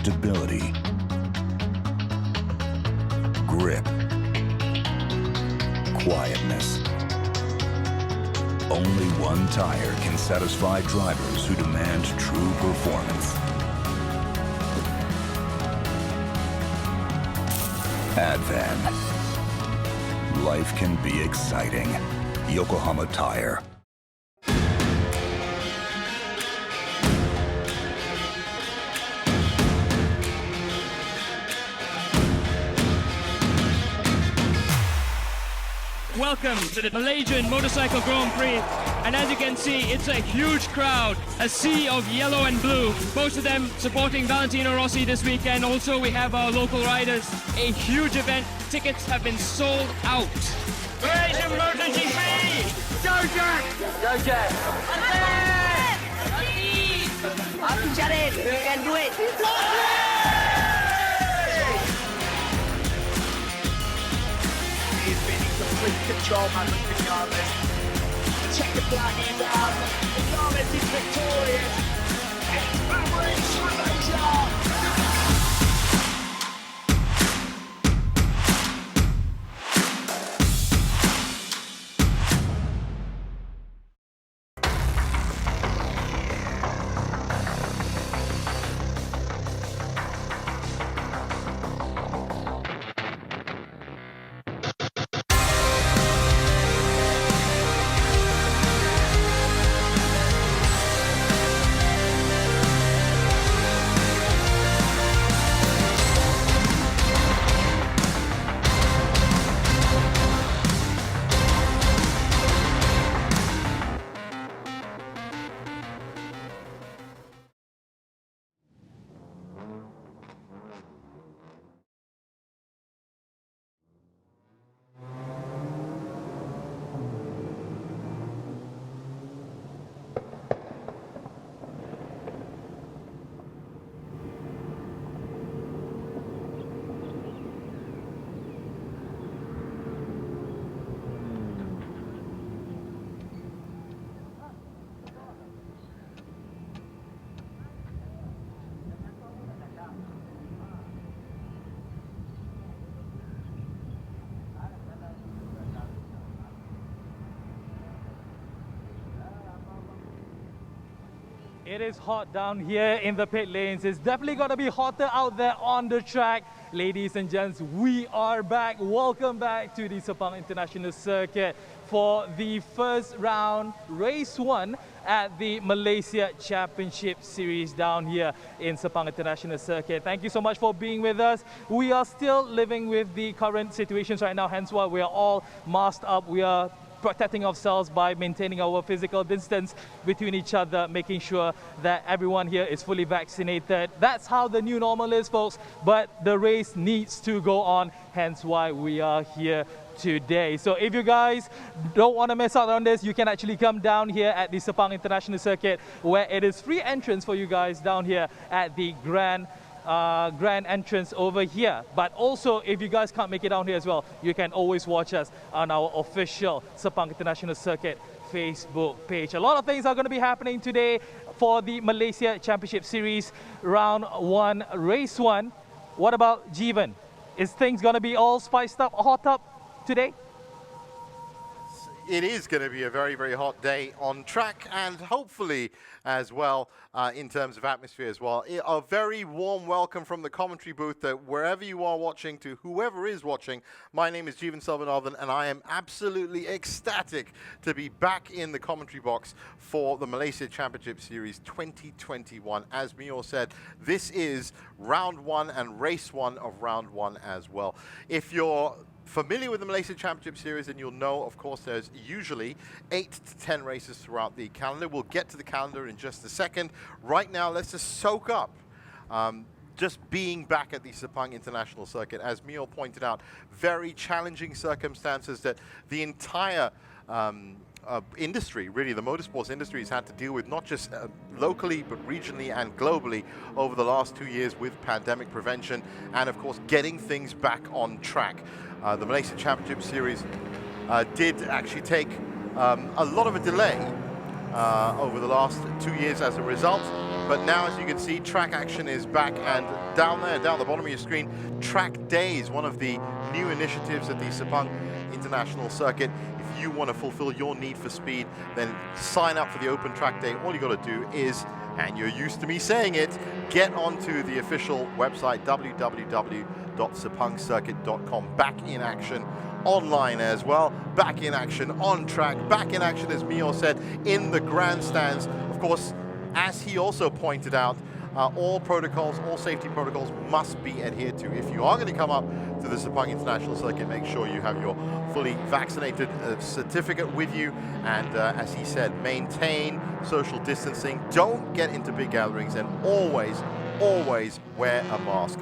stability, grip, quietness. Only one tire can satisfy drivers who demand true performance. Advan. Life can be exciting. Yokohama Tire. Welcome to the Malaysian Motorcycle Grand Prix, and as you can see, it's a huge crowd, a sea of yellow and blue, most of them supporting Valentino Rossi this weekend. Also, we have our local riders, a huge event. Tickets have been sold out. Malaysian MotoGP! Go Jack! Go Jack! Aku cari, you can do it! He's been in complete control, man, with Gonzalez. Check the black end out. Gonzalez is victorious. It's Malaysia! It is hot down here in the pit lanes. It's definitely going to be hotter out there on the track. Ladies and gents, we are back. Welcome back to the Sepang International Circuit for the first round, race 1 at the Malaysia Championship Series down here in Sepang International Circuit. Thank you so much for being with us. We are still living with the current situations right now, hence why we are all masked up. We are protecting ourselves by maintaining our physical distance between each other, making sure that everyone here is fully vaccinated. That's how the new normal is, folks, but the race needs to go on, hence why we are here today. So if you guys don't want to miss out on this, you can actually come down here at the Sepang International Circuit, where it is free entrance for you guys down here at the grand entrance over here. But also, if you guys can't make it down here as well, you can always watch us on our official Sepang International Circuit Facebook page. A lot of things are going to be happening today for the Malaysia Championship Series Round 1, Race 1. What about Jeevan? Is things going to be all spiced up, hot up today? It is going to be a very, very hot day on track, and hopefully as well in terms of atmosphere as well. A very warm welcome from the commentary booth, that wherever you are watching, to whoever is watching. My name is Jeevan Selvanathan, and I am absolutely ecstatic to be back in the commentary box for the Malaysia Championship Series 2021. As Mio said, this is round 1 and race 1 of round 1 as well. If you're familiar with the Malaysia Championship Series, and you'll know, of course, there's usually 8 to 10 races throughout the calendar. We'll get to the calendar in just a second. Right now, let's just soak up just being back at the Sepang International Circuit. As Mio pointed out, very challenging circumstances that the entire industry, really the motorsports industry, has had to deal with, not just locally but regionally and globally over the last 2 years with pandemic prevention and, of course, getting things back on track. The Malaysia Championship Series did actually take a lot of a delay over the last 2 years as a result. But now, as you can see, track action is back, and down there, down the bottom of your screen, Track Days, one of the new initiatives at the Sepang International Circuit. If you want to fulfill your need for speed, then sign up for the Open Track Day. All you got to do is, and you're used to me saying it, get onto the official website, www.sepangcircuit.com. Back in action online as well, back in action on track, back in action, as Mio said, in the grandstands. Of course, as he also pointed out, all protocols, all safety protocols must be adhered to. If you are going to come up to the Sepang International Circuit, make sure you have your fully vaccinated certificate with you. And as he said, maintain social distancing. Don't get into big gatherings, and always, always wear a mask.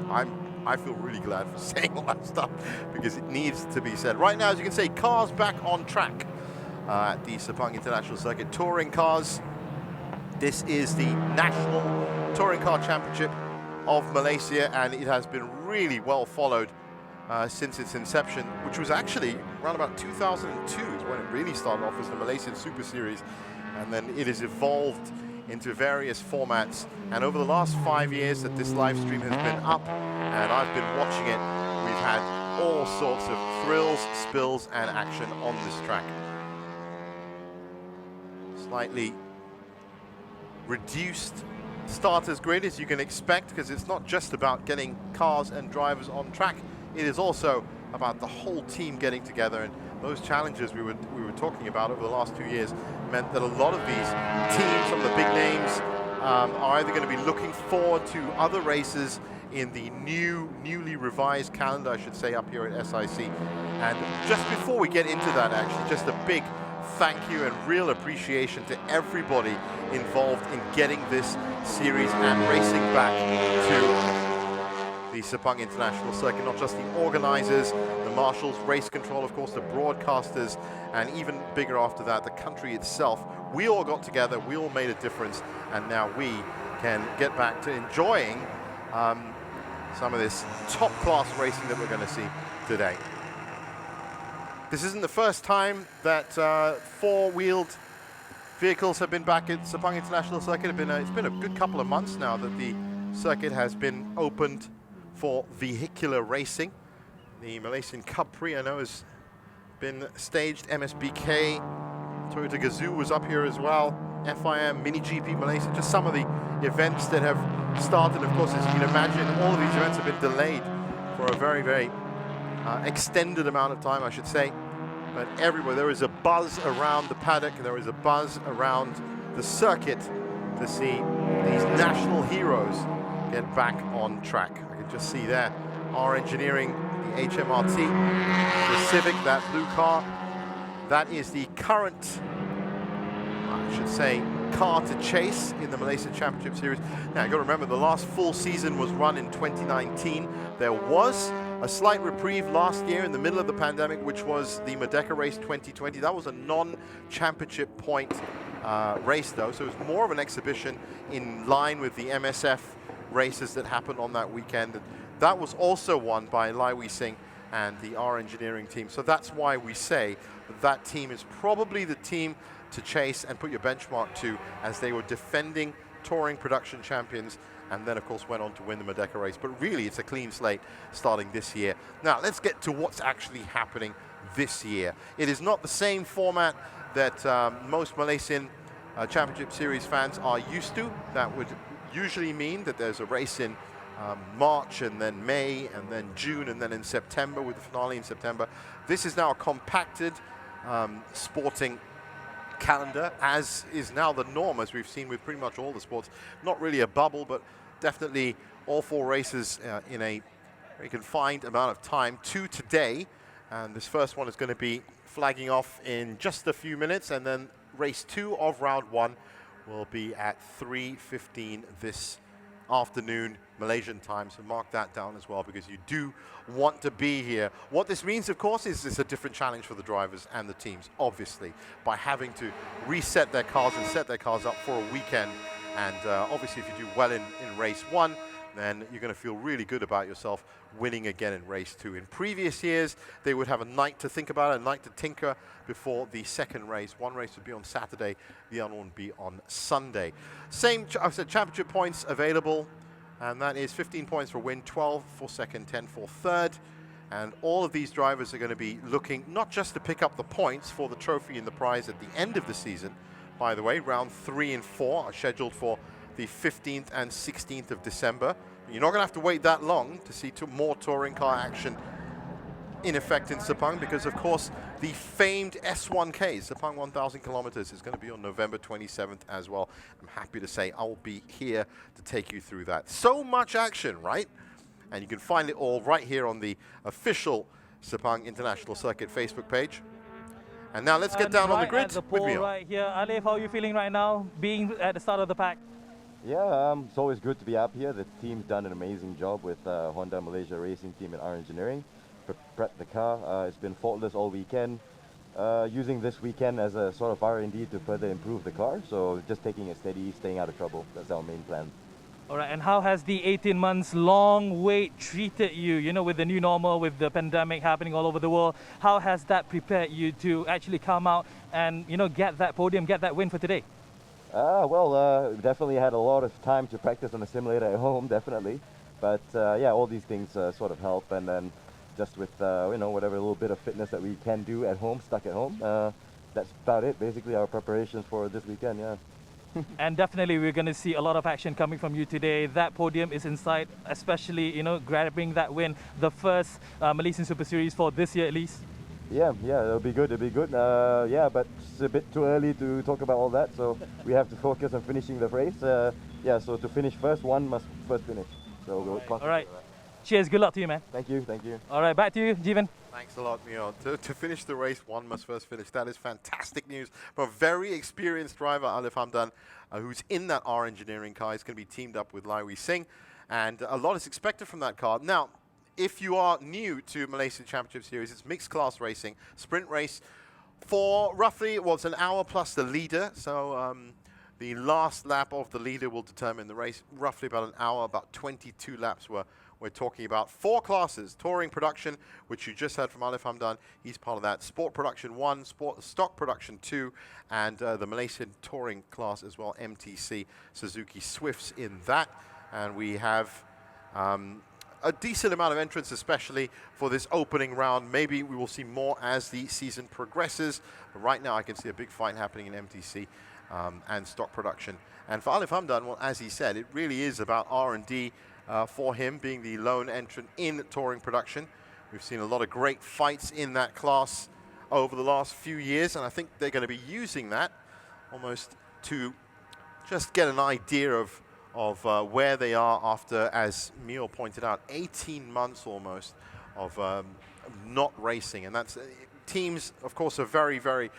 I feel really glad for saying all that stuff because it needs to be said. Right now, as you can see, cars back on track at the Sepang International Circuit. Touring cars. This is the National Touring Car Championship of Malaysia, and it has been really well followed since its inception, which was actually around about 2002 is when it really started off as the Malaysian Super Series, and then it has evolved into various formats. And over the last 5 years that this live stream has been up, and I've been watching it, we've had all sorts of thrills, spills, and action on this track. Slightly reduced starters grid, as you can expect, because it's not just about getting cars and drivers on track. It is also about the whole team getting together, and those challenges we were talking about over the last 2 years meant that a lot of these teams, some of the big names, are either going to be looking forward to other races in the newly revised calendar, I should say, up here at SIC. And just before we get into that, actually, just a big thank you and real appreciation to everybody involved in getting this series and racing back to the Sepang International Circuit. Not just the organizers, the marshals, race control, of course, the broadcasters, and even bigger after that, the country itself. We all got together, we all made a difference, and now we can get back to enjoying some of this top-class racing that we're going to see today. This isn't the first time that four-wheeled vehicles have been back at Sepang International Circuit. It's been a good couple of months now that the circuit has been opened for vehicular racing. The Malaysian Cup Prix, I know, has been staged. MSBK, Toyota Gazoo was up here as well. FIM, Mini GP Malaysia, just some of the events that have started. Of course, as you can imagine, all of these events have been delayed for a very, very extended amount of time, I should say. But everywhere there is a buzz around the paddock, there is a buzz around the circuit to see these national heroes get back on track. I can just see there, our engineering, the HMRT, the Civic, that blue car. That is the current, I should say, car to chase in the Malaysia Championship Series. Now, you've got to remember, the last full season was run in 2019. There was a slight reprieve last year in the middle of the pandemic, which was the Merdeka Race 2020. That was a non-championship point race, though, so it was more of an exhibition in line with the MSF races that happened on that weekend. And that was also won by Lai Wee Sing and the R Engineering team. So that's why we say that team is probably the team to chase and put your benchmark to, as they were defending touring production champions, and then, of course, went on to win the Merdeka race. But really, it's a clean slate starting this year. Now, let's get to what's actually happening this year. It is not the same format that most Malaysian Championship Series fans are used to. That would usually mean that there's a race in March, and then May, and then June, and then in September, with the finale in September. This is now a compacted sporting calendar, as is now the norm, as we've seen with pretty much all the sports. Not really a bubble, but definitely all four races in a very confined amount of time. Two today, and this first one is going to be flagging off in just a few minutes, and then race 2 of round 1 will be at 3:15 this afternoon Malaysian time, so mark that down as well, because you do want to be here. What this means, of course, is it's a different challenge for the drivers and the teams, obviously, by having to reset their cars and set their cars up for a weekend. And obviously, if you do well in race 1, then you're going to feel really good about yourself winning again in race 2. In previous years, they would have a night to think about it, a night to tinker before the second race. One race would be on Saturday, the other one would be on Sunday. Same, I said, championship points available, and that is 15 points for win, 12 for second, 10 for third. And all of these drivers are going to be looking not just to pick up the points for the trophy and the prize at the end of the season. By the way, round 3 and 4 are scheduled for the 15th and 16th of December. You're not going to have to wait that long to see more touring car action in effect in Sepang, because of course the famed S1K, Sepang 1000 kilometers, is going to be on November 27th as well. I'm happy to say I'll be here to take you through that. So much action, right? And you can find it all right here on the official Sepang International Circuit Facebook page. And now let's get down on the grid. The pole right here. Alif, how are you feeling right now, being at the start of the pack? Yeah, it's always good to be up here. The team's done an amazing job with Honda Malaysia Racing Team and our engineering. Prepped the car. It's been faultless all weekend. Using this weekend as a sort of R&D to further improve the car. So just taking it steady, staying out of trouble. That's our main plan. All right, and how has the 18 months long wait treated you? You know, with the new normal, with the pandemic happening all over the world, how has that prepared you to actually come out and, you know, get that podium, get that win for today? Well, definitely had a lot of time to practice on the simulator at home, definitely. But yeah, all these things sort of help, and then just with, you know, whatever little bit of fitness that we can do at home, stuck at home, that's about it, basically our preparations for this weekend, yeah. And definitely we're going to see a lot of action coming from you today. That podium is in sight, especially, you know, grabbing that win, the first Malaysian Super Series for this year at least. Yeah, it'll be good, yeah, but it's a bit too early to talk about all that, so we have to focus on finishing the race. Yeah, so to finish first, one must first finish. So we'll all right. Cheers, good luck to you, man. Thank you, thank you. All right, back to you, Jeevan. Thanks a lot, Mio. To finish the race, one must first finish. That is fantastic news from a very experienced driver, Alif Hamdan, who's in that R engineering car. He's going to be teamed up with Raimi Singh, and a lot is expected from that car. Now, if you are new to Malaysia Championship Series, it's mixed class racing, sprint race for roughly, well, it's an hour plus the leader. So the last lap of the leader will determine the race. Roughly about an hour, about 22 laps we're talking about. 4 classes: touring production, which you just heard from Alif Hamdan. He's part of that. Sport production 1, stock production 2, and the Malaysian touring class as well, MTC Suzuki Swifts in that. And we have a decent amount of entrants, especially for this opening round. Maybe we will see more as the season progresses. But right now I can see a big fight happening in MTC and stock production. And for Alif Hamdan, well, as he said, it really is about R&D for him, being the lone entrant in touring production. We've seen a lot of great fights in that class over the last few years, and I think they're going to be using that almost to just get an idea of where they are after, as Mio pointed out, 18 months almost of not racing. And that's teams, of course, are very, very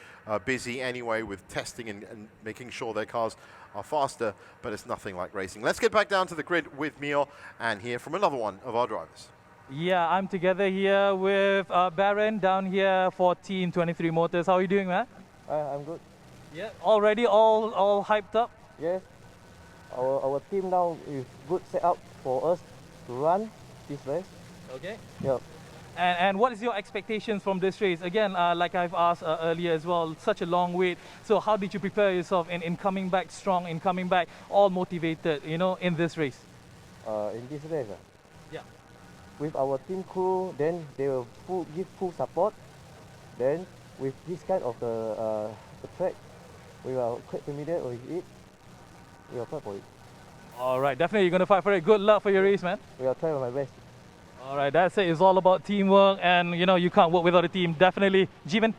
busy anyway with testing and making sure their cars are faster, but it's nothing like racing. Let's get back down to the grid with Mio and hear from another one of our drivers. Yeah, I'm together here with Baron down here for Team 23 Motors. How are you doing, man? I'm good. Yeah, already all hyped up? Yes. Our team now is good set up for us to run this race. Okay. Yeah. And what is your expectations from this race? Again, like I've asked earlier as well, such a long wait. So how did you prepare yourself in coming back strong, in coming back all motivated, you know, in this race? In this race? Yeah. With our team crew, then they will give full support. Then with this kind of the track, we are quite familiar with it. We will fight for it. All right, definitely you're going to fight for it. Good luck for your race, man. We will try my best. All right, that's it. It's all about teamwork, and you know you can't work without a team. Definitely, Jeevan.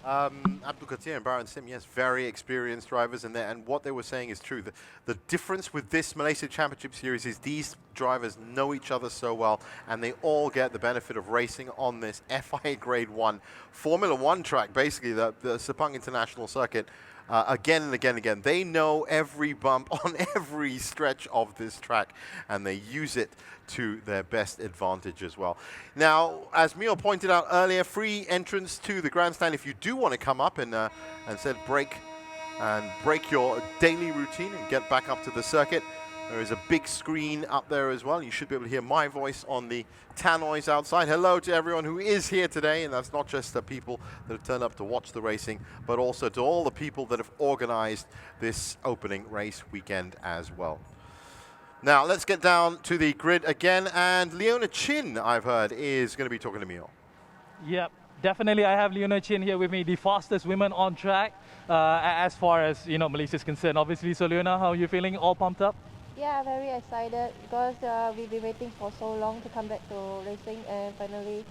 Abdul Qadir and Baron Sim, yes, very experienced drivers in there, and what they were saying is true. The difference with this Malaysia Championship Series is these drivers know each other so well, and they all get the benefit of racing on this FIA Grade 1 Formula 1 track, basically the Sepang International Circuit. Again and again and again. They know every bump on every stretch of this track, and they use it to their best advantage as well. Now, as Mio pointed out earlier, free entrance to the grandstand if you do want to come up and break your daily routine and get back up to the circuit. There is a big screen up there as well. You should be able to hear my voice on the tannoys outside. Hello to everyone who is here today, and that's not just the people that have turned up to watch the racing, but also to all the people that have organized this opening race weekend as well. Now, let's get down to the grid again, and Leona Chin, I've heard, is going to be talking to me. Yep, definitely. I have Leona Chin here with me, the fastest woman on track as far as Malaysia is concerned, obviously. So, Leona, how are you feeling? All pumped up? Yeah, very excited because we've been waiting for so long to come back to racing, and finally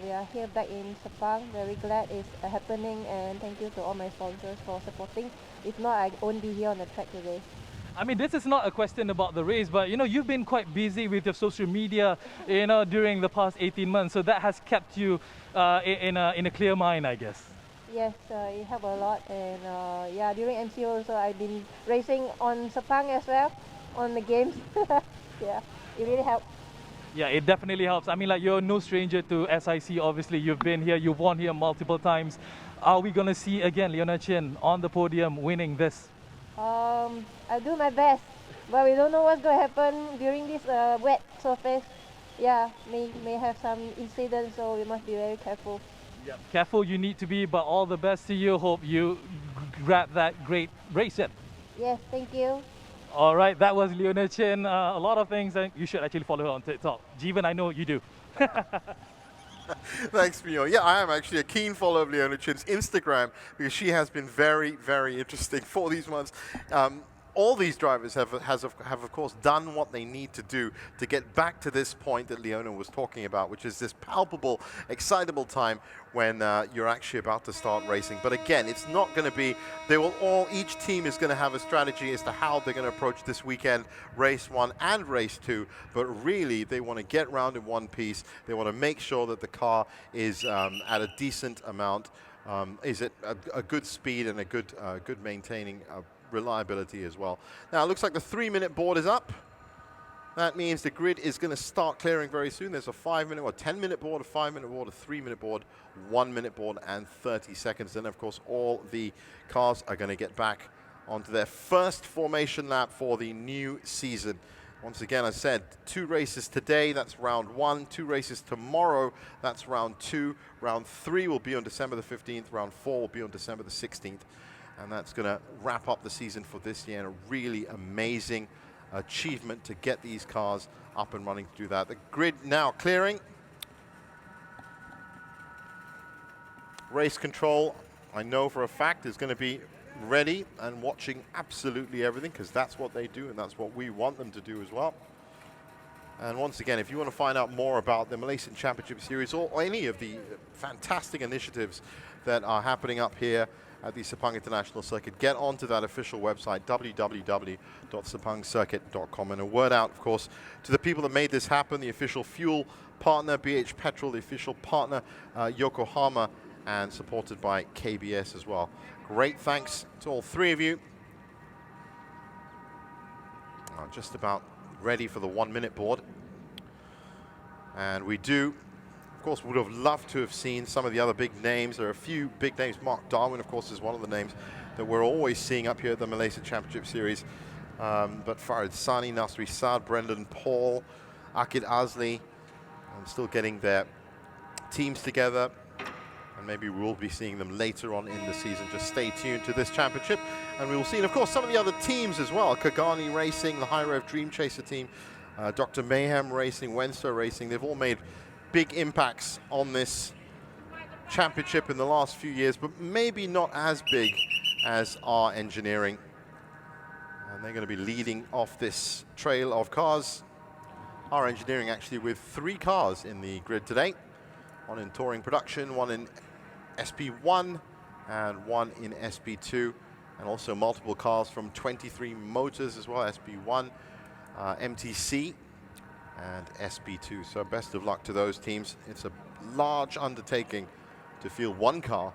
we are here back in Sepang. Very glad it's happening, and thank you to all my sponsors for supporting. If not, I won't be here on the track today. I mean, this is not a question about the race, but you've been quite busy with your social media, during the past 18 months. So that has kept you in a clear mind, I guess. Yes, it helped a lot, and yeah, during MCO also I've been racing on Sepang as well, on the games. Yeah, it really helped. Yeah, it definitely helps. I mean, like, you're no stranger to SIC, obviously. You've been here, you've won here multiple times. Are we going to see again Leona Chin on the podium winning this? I'll do my best, but we don't know what's going to happen during this wet surface. Yeah, may have some incidents, so we must be very careful. Yep. Careful you need to be, but all the best to you. Hope you grab that great race in. Yes, thank you. All right, that was Leona Chin. A lot of things, and you should actually follow her on TikTok. Jeevan, I know you do. Thanks, Mio. Yeah, I am actually a keen follower of Leona Chin's Instagram because she has been very, very interesting for these months. All these drivers have of course done what they need to do to get back to this point that Leona was talking about, which is this palpable, excitable time when you're actually about to start racing. But again, it's not going to be, each team is going to have a strategy as to how they're going to approach this weekend, race 1 and race 2, but really they want to get round in one piece. They want to make sure that the car is at a decent amount, is at a good speed and a good maintaining reliability as well. Now it looks like the 3-minute board is up. That means the grid is going to start clearing very soon. There's a 5-minute or 10-minute board, a 5-minute board, a 3-minute board, 1-minute board, and 30 seconds. Then of course all the cars are going to get back onto their first formation lap for the new season. Once again, I said 2 races today, that's round 1. 2 races tomorrow, that's round 2. Round 3 will be on December the 15th. Round 4 will be on December the 16th. And that's going to wrap up the season for this year. And a really amazing achievement to get these cars up and running to do that. The grid now clearing. Race control, I know for a fact, is going to be ready and watching absolutely everything, because that's what they do and that's what we want them to do as well. And once again, if you want to find out more about the Malaysian Championship Series or any of the fantastic initiatives that are happening up here at the Sepang International Circuit, get onto that official website, www.sepangcircuit.com. And a word out, of course, to the people that made this happen, the official fuel partner, BH Petrol, the official partner, Yokohama, and supported by KBS as well. Great thanks to all 3 of you. Just about ready for the 1-minute board. And we do, of course, would have loved to have seen some of the other big names. There are a few big names. Mark Darwin, of course, is one of the names that we're always seeing up here at the Malaysia Championship Series. But Farid Sani, Nasri Saad, Brendan Paul, Akid Azli, still getting their teams together. And maybe we'll be seeing them later on in the season. Just stay tuned to this championship. And we will see, and of course, some of the other teams as well. Kagani Racing, the High Rev Dream Chaser team, Dr. Mayhem Racing, Wenso Racing. They've all made big impacts on this championship in the last few years, but maybe not as big as our engineering. And they're going to be leading off this trail of cars. Our engineering actually with 3 cars in the grid today. 1 in touring production, 1 in SP1, and 1 in SP2. And also multiple cars from 23 Motors as well, SP1, MTC, and SP2. So best of luck to those teams. It's a large undertaking to field 1 car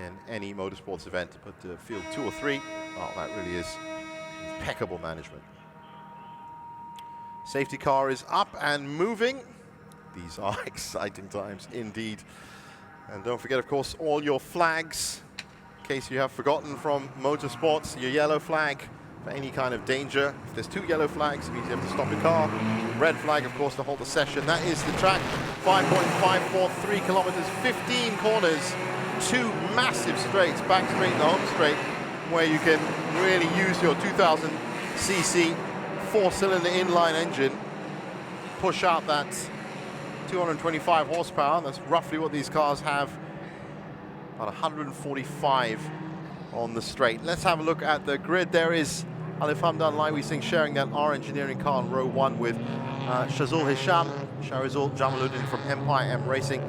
in any motorsports event, but to field 2 or 3, well, that really is impeccable management. Safety car is up and moving. These are exciting times indeed. And don't forget, of course, all your flags, in case you have forgotten from motorsports, your yellow flag for any kind of danger. If there's 2 yellow flags, it means you have to stop your car. Red flag, of course, to hold the session. That is the track. 5.543 kilometers, 15 corners, 2 massive straights, back straight and the home straight, where you can really use your 2000cc 4-cylinder inline engine, push out that 225 horsepower. That's roughly what these cars have. About 145 on the straight. Let's have a look at the grid. There is Alif Hamdan Laiwi Singh sharing that R Engineering car in row 1 with Shazul Hisham, Sharizul Jamaluddin from Empire M Racing,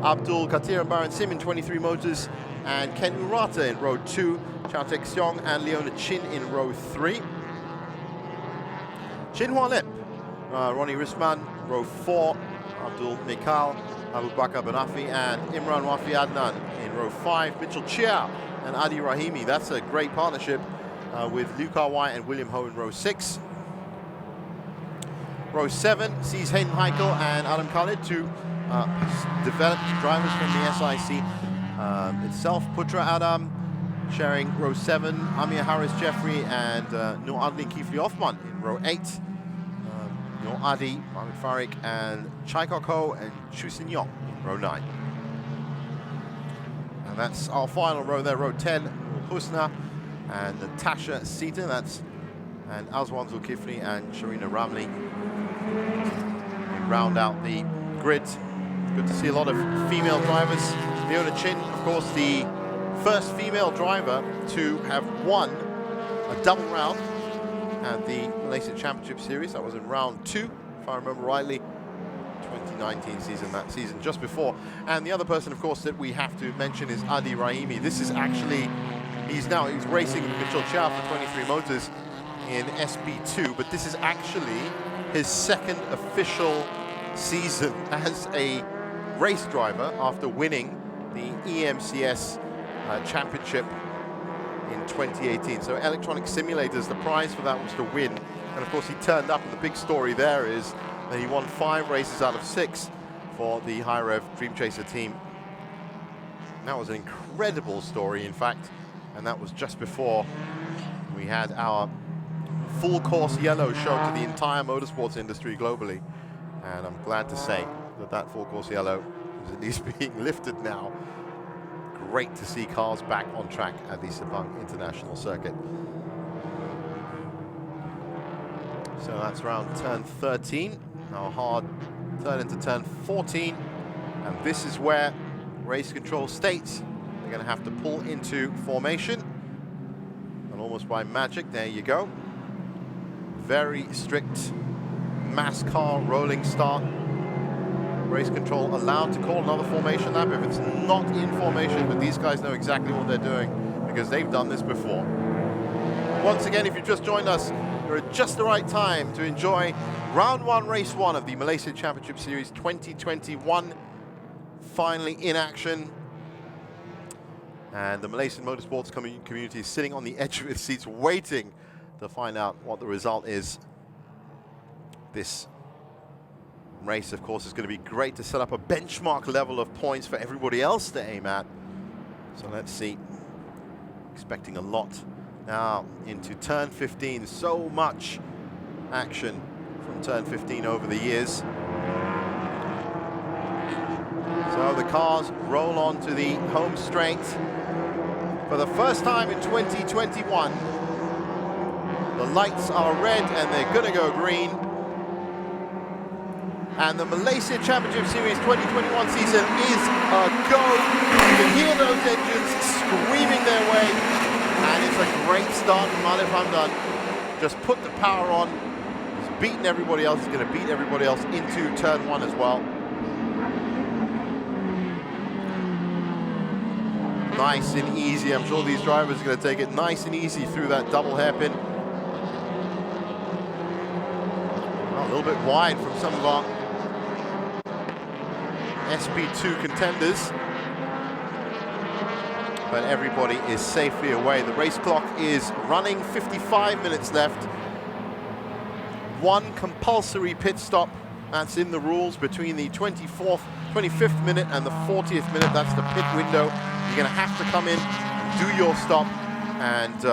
Abdul Katir and Baron Sim in 23 Motors, and Ken Urata in row 2, Chao Tek Seong and Leona Chin in row 3. Chin Hua Lip, Ronnie Risman, row 4, Abdul Mikal, Abu Bakr Banafi, and Imran Wafi Adnan in row 5, Mitchell Chia and Adi Rahimi. That's a great partnership with Liu Kawai and William Ho in row 6. Row 7 sees Hayden Heikel and Adam Khalid, 2 developed drivers from the SIC itself. Putra Adam sharing row 7, Amir Harris Jeffrey and Noor Adlin Kifli Othman in row 8. Noor Adi, Mohamed Farik and Chai Kok Ho and Chu Sin Yong in row 9. And that's our final row there, row 10, Husna and Natasha Sita, and Azwan Zulkifli and Sharina Ramli. We round out the grid. Good to see a lot of female drivers. Leona Chin, of course, the first female driver to have won a double round at the Malaysia Championship Series. That was in round 2, if I remember rightly. 2019 season, that season just before. And the other person, of course, that we have to mention is Adi Rahimi. This is actually, he's racing with Mitchell Chia for 23 Motors in SB2, but this is actually his second official season as a race driver after winning the EMCS Championship in 2018. So Electronic Simulators, the prize for that was to win. And of course he turned up, and the big story there is that he won 5 races out of 6 for the Hi-Rev Dream Chaser team. That was an incredible story, in fact, and that was just before we had our full course yellow shown to the entire motorsports industry globally. And I'm glad to say that that full course yellow is at least being lifted now. Great to see cars back on track at the Sepang International Circuit. So that's around turn 13. Now hard turn into turn 14. And this is where race control states they're going to have to pull into formation. And almost by magic, there you go. Very strict mass car rolling start. Race control allowed to call another formation lap if it's not in formation, but these guys know exactly what they're doing because they've done this before. Once again, if you've just joined us, you're at just the right time to enjoy round 1, race 1 of the Malaysia Championship Series 2021 finally in action. And the Malaysian motorsports community is sitting on the edge of its seats waiting to find out what the result is. This race, of course, is going to be great to set up a benchmark level of points for everybody else to aim at. So let's see. Expecting a lot now into turn 15. So much action from turn 15 over the years. So the cars roll on to the home straight. For the first time in 2021, the lights are red and they're going to go green. And the Malaysia Championship Series 2021 season is a go. You can hear those engines screaming their way. And it's a great start from Alif Hamdan. Just put the power on. He's beaten everybody else. He's going to beat everybody else into turn 1 as well. Nice and easy. I'm sure these drivers are going to take it nice and easy through that double hairpin. A little bit wide from some of our SB2 contenders. But everybody is safely away. The race clock is running, 55 minutes left. 1 compulsory pit stop. That's in the rules between the 25th minute and the 40th minute. That's the pit window. You're going to have to come in and do your stop And,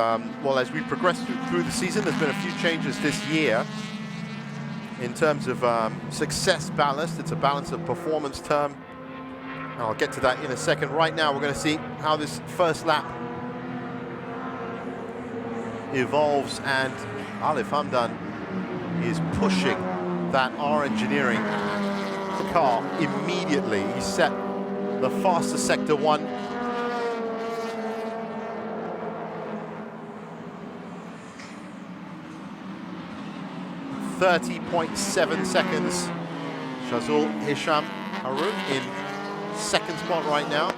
well, as we progress through the season, there's been a few changes this year in terms of success ballast. It's a balance of performance term. And I'll get to that in a second. Right now, we're going to see how this first lap evolves. And Alif Hamdan is pushing that R Engineering car immediately. He set the fastest sector 1. .7 seconds. Shazul Hisham Harun in second spot right now.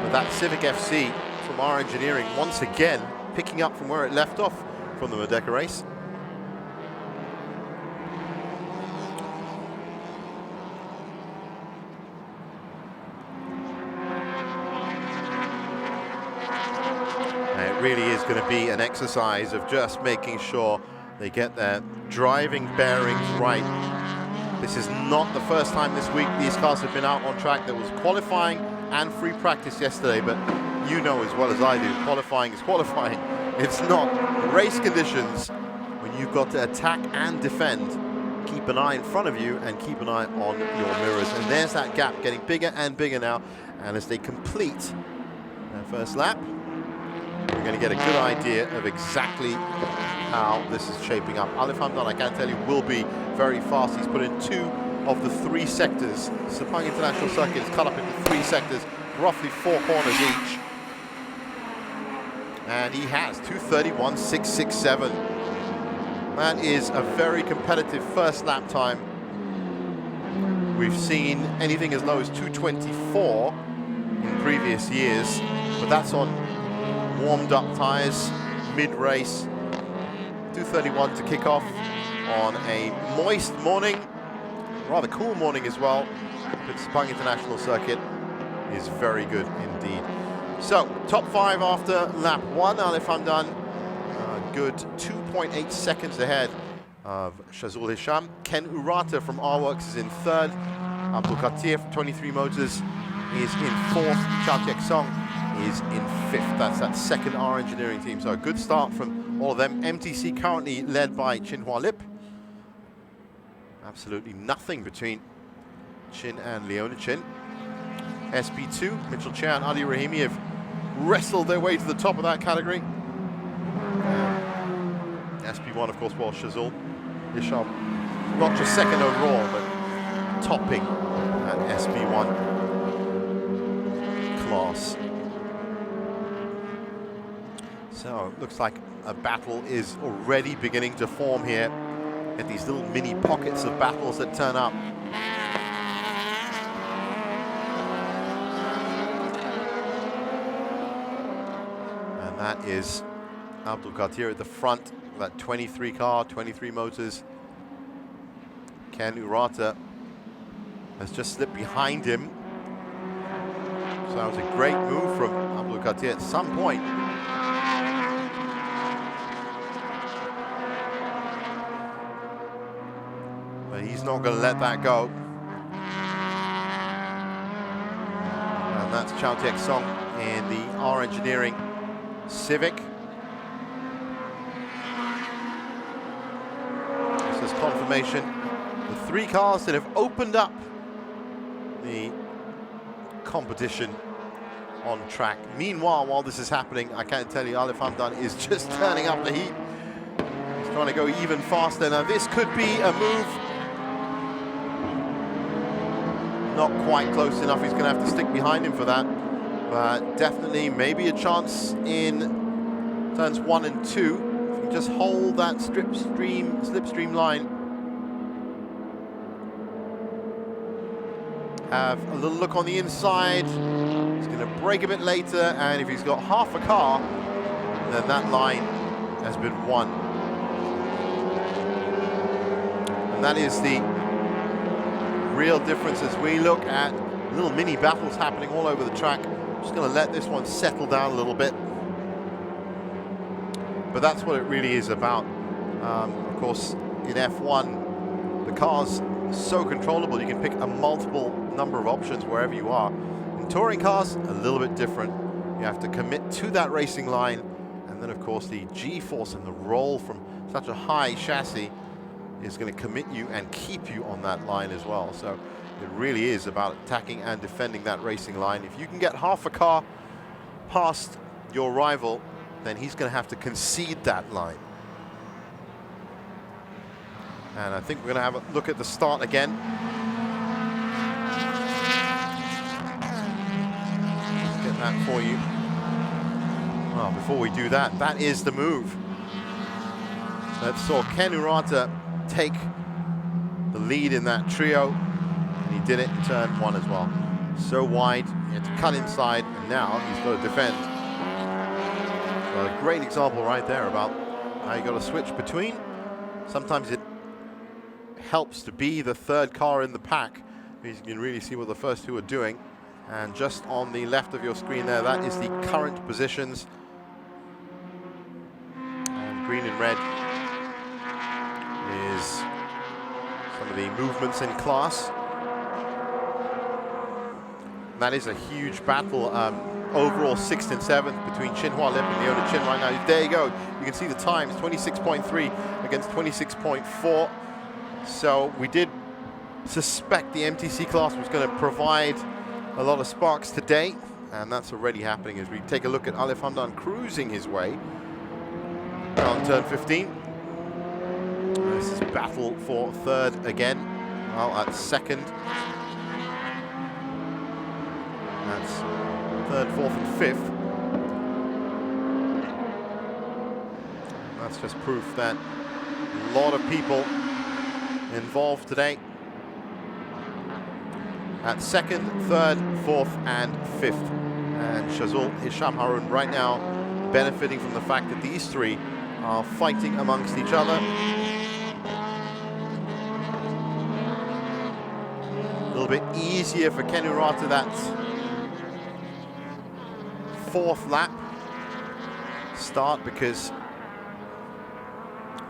But that Civic FC from R Engineering once again picking up from where it left off from the Merdeka race. It really is going to be an exercise of just making sure they get their driving bearings right. This is not the first time this week these cars have been out on track. There was qualifying and free practice yesterday, but you know as well as I do, qualifying is qualifying. It's not race conditions when you've got to attack and defend. Keep an eye in front of you and keep an eye on your mirrors. And there's that gap getting bigger and bigger now. And as they complete their first lap, we're going to get a good idea of exactly how this is shaping up. Alif Hamdan, I can tell you, will be very fast. He's put in 2 of the 3 sectors. Sepang International Circuit is cut up into 3 sectors, roughly 4 corners each. And he has 2:31.667. That is a very competitive first lap time. We've seen anything as low as 2:24 in previous years, but that's on warmed up tyres, mid-race. 2:31 to kick off on a moist morning, rather cool morning as well. But Sepang International Circuit is very good indeed. So, top 5 after lap 1. Alif Hamdan, good 2.8 seconds ahead of Shazul Hisham. Ken Urata from R-Works is in 3rd. Abdul Qatir from 23 Motors is in 4th. Chao Tek Song is in 5th. That's that second R Engineering team. So a good start from all of them. MTC currently led by Chin Hua Lip. Absolutely nothing between Chin and Leona Chin. SP2, Mitchell Chia and Ali Rahimi have wrestled their way to the top of that category. SP1, of course, was Shazul Hisham. Not just second overall, but topping at SP1 class. So, looks like a battle is already beginning to form here at these little mini pockets of battles that turn up. And that is Abdul Qadir at the front, that 23 car, 23 Motors. Ken Urata has just slipped behind him. So that was a great move from Abdul Qadir at some point. But he's not going to let that go. And that's Chao Tek Song in the R Engineering Civic. This is confirmation. The 3 cars that have opened up the competition on track. Meanwhile, while this is happening, I can't tell you, Alif Hamdan is just turning up the heat. He's trying to go even faster. Now, this could be a move. Not quite close enough. He's going to have to stick behind him for that. But definitely maybe a chance in turns 1 and 2. If you can just hold that slipstream line. Have a little look on the inside. He's going to brake a bit later, and if he's got half a car, then that line has been won. And that is the real difference as we look at little mini battles happening all over the track. I'm just going to let this one settle down a little bit. But that's what it really is about. Of course, in F1, the car's so controllable. You can pick a multiple number of options wherever you are. In Touring cars, a little bit different. You have to commit to that racing line, and then of course the G-force and the roll from such a high chassis is going to commit you and keep you on that line as well. So it really is about attacking and defending that racing line. If you can get half a car past your rival, then he's going to have to concede that line. And I think we're going to have a look at the start again. Let's get that for you. Well, before we do that, that is the move. That saw Ken Urata take the lead in that trio, and he did it in turn 1 as well. So wide, he had to cut inside, and now he's got to defend. So a great example right there about how you got to switch between. Sometimes it helps to be the third car in the pack, because you can really see what the first two are doing. And just on the left of your screen there, that is the current positions. And green and red is some of the movements in class. That is a huge battle. Overall 6th and 7th between Chin-Hua Lip and Leona Chin right now. There you go. You can see the times, 26.3 against 26.4. So we did suspect the MTC class was going to provide a lot of sparks today, and that's already happening as we take a look at Alif Hamdan cruising his way on turn 15. This is battle for third again. Well, at second. That's third, fourth, and fifth. That's just proof that a lot of people involved today. At second, third, fourth, and fifth. And Shazul Hisham Harun right now benefiting from the fact that these three are fighting amongst each other. A little bit easier for Ken Urata that fourth lap start because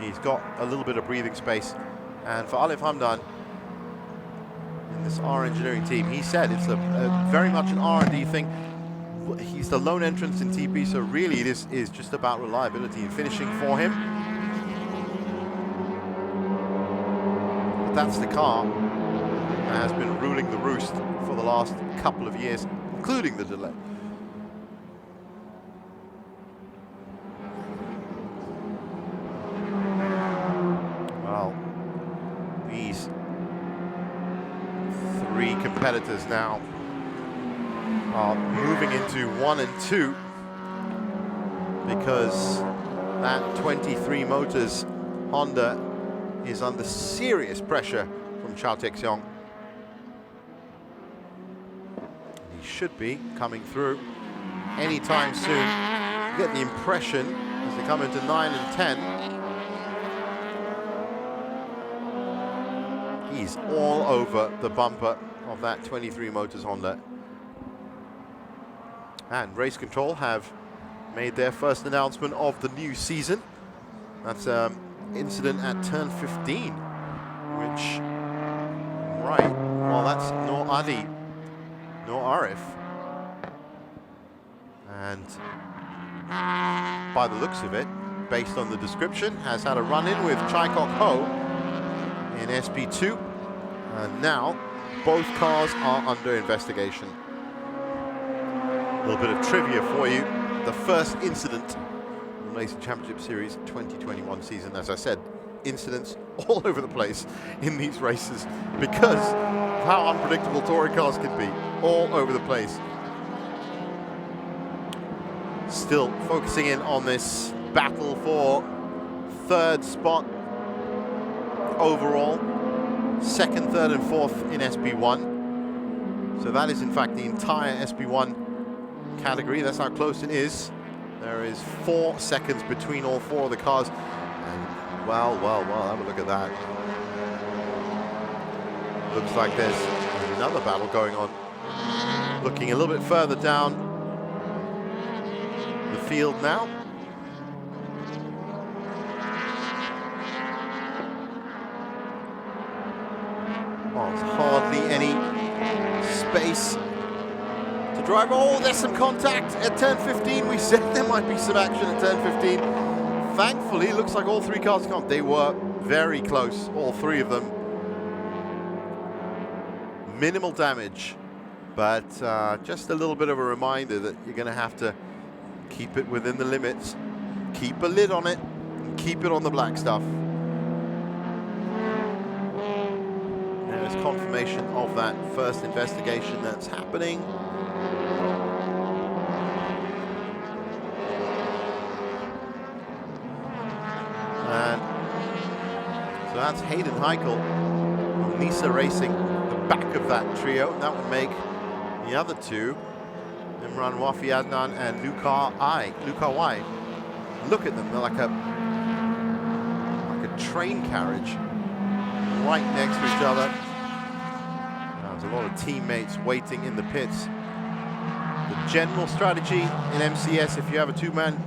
he's got a little bit of breathing space. And for Alif Hamdan, in this R engineering team, he said it's a very much an R&D thing. He's the lone entrant in TP, so really it is just about reliability and finishing for him. But that's the car that has been ruling the roost for the last couple of years, including the delay. Well, these three competitors now are moving into 1 and 2 because that 23 Motors Honda is under serious pressure from Chao Texiong. He should be coming through anytime soon. You get the impression as they come into 9 and 10, he's all over the bumper of that 23 Motors Honda. And Race Control have made their first announcement of the new season. That's an incident at turn 15, which, right, well, that's Noor Adi, Noor Arif. And by the looks of it, based on the description, has had a run-in with Chai Kok Ho in SP2. And now, both cars are under investigation. A little bit of trivia for you. The first incident in the Malaysia Championship Series 2021 season, as I said, incidents all over the place in these races because of how unpredictable touring cars can be, all over the place. Still focusing in on this battle for third spot overall, second, third, and fourth in SB1. So that is in fact the entire SB1 category. That's how close it is. There is 4 seconds between all 4 of the cars. And well, have a look at that. Looks like there's another battle going on. Looking a little bit further down the field now. Well, there's hardly any space driver. Oh, there's some contact at turn 15. We said there might be some action at turn 15. Thankfully, looks like all three cars come. They were very close, all three of them. Minimal damage, but just a little bit of a reminder that you're going to have to keep it within the limits, keep a lid on it, and keep it on the black stuff. There's confirmation of that first investigation that's happening. And so that's Hayden Heichel, Nisa Racing, back of that trio, and that would make the other two, Imran Wafi Adnan and Luca Y. Look at them, they're like a train carriage right next to each other. There's a lot of teammates waiting in the pits. The general strategy in MCS, if you have a two-man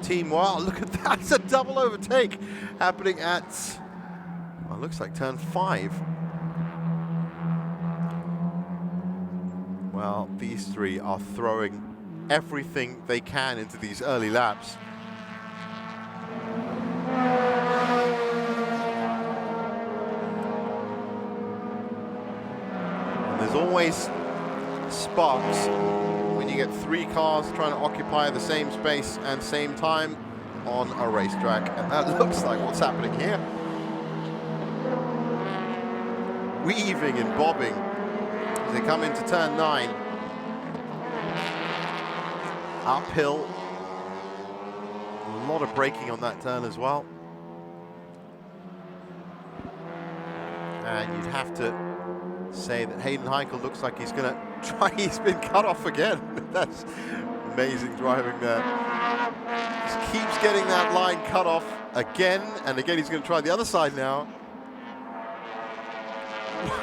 team, wow, look at that, it's a double overtake happening at, well, it looks like turn 5. Well, these three are throwing everything they can into these early laps. And there's always sparks when you get three cars trying to occupy the same space and same time on a racetrack. And that looks like what's happening here. Weaving and bobbing. They come into turn 9. Uphill. A lot of braking on that turn as well. And you'd have to say that Hayden Heichel looks like he's going to try. He's been cut off again. That's amazing driving there. Just keeps getting that line cut off again and again. He's going to try the other side now.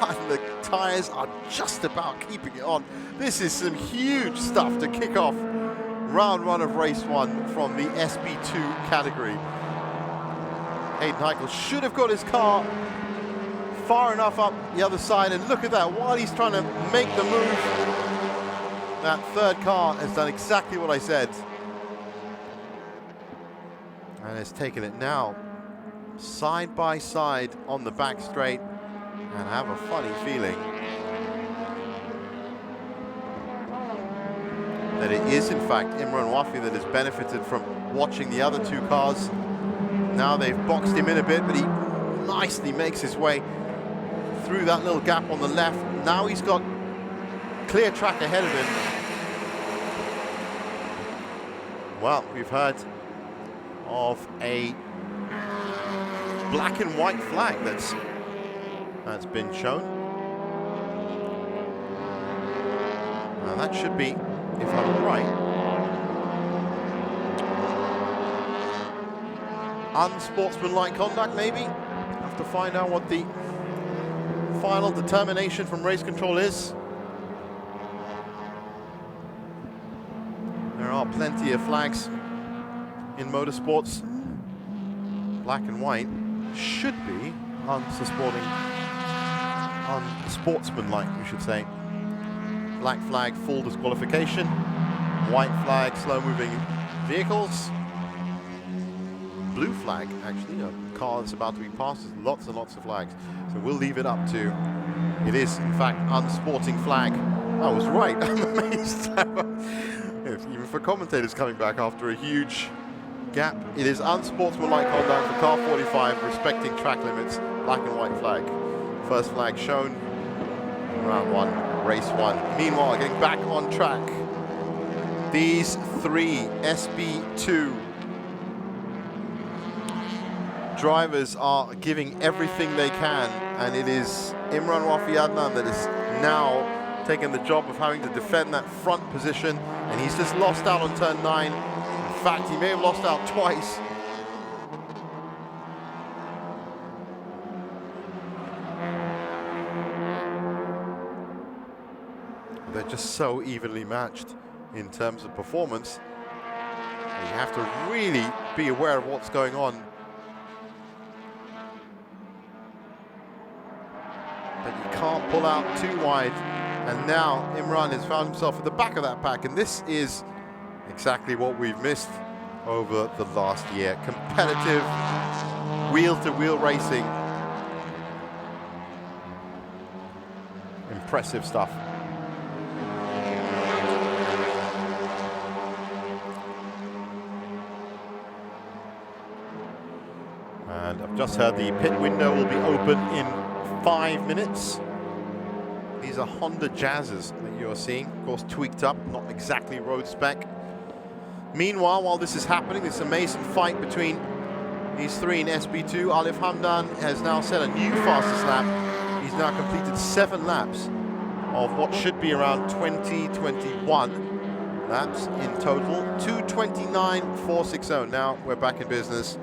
And the tyres are just about keeping it on. This is some huge stuff to kick off round 1 of race 1 from the SB2 category. Hayden Heichel should have got his car far enough up the other side, and look at that, while he's trying to make the move, that third car has done exactly what I said. And has taken it now side by side on the back straight. And I have a funny feeling that it is in fact Imran Wafi that has benefited from watching the other two cars. Now they've boxed him in a bit, but he nicely makes his way through that little gap on the left. Now he's got clear track ahead of him. Well, we've heard of a black and white flag that's been shown. Now that should be, if I'm right, unsportsmanlike conduct maybe. Have to find out what the final determination from race control is. There are plenty of flags in motorsports. Black and white should be unsportsmanlike, we should say. Black flag, full disqualification. White flag, slow-moving vehicles. Blue flag, actually, a car that's about to be passed. There's lots and lots of flags. So we'll leave it up to, it is, in fact, unsporting flag. I was right. I'm amazed. Even for commentators coming back after a huge gap, it is unsportsmanlike conduct for car 45, respecting track limits, black and white flag. First flag shown, round 1, race 1. Meanwhile, getting back on track, these three SB2 drivers are giving everything they can, and it is Imran Wafi Adnan that is now taking the job of having to defend that front position, and he's just lost out on turn 9. In fact, he may have lost out twice. They're just so evenly matched in terms of performance. You have to really be aware of what's going on. But you can't pull out too wide And now Imran has found himself at the back of that pack, and this is exactly what we've missed over the last year. Competitive, wheel-to-wheel racing. Impressive stuff. And I've just heard the pit window will be open in 5 minutes. These are Honda Jazzes that you're seeing, of course tweaked up, not exactly road spec. Meanwhile, while this is happening, this amazing fight between these three in SB2, Alif Hamdan has now set a new fastest lap. He's now completed 7 laps of what should be around 21 laps in total. 2:29.460. Now we're back in business.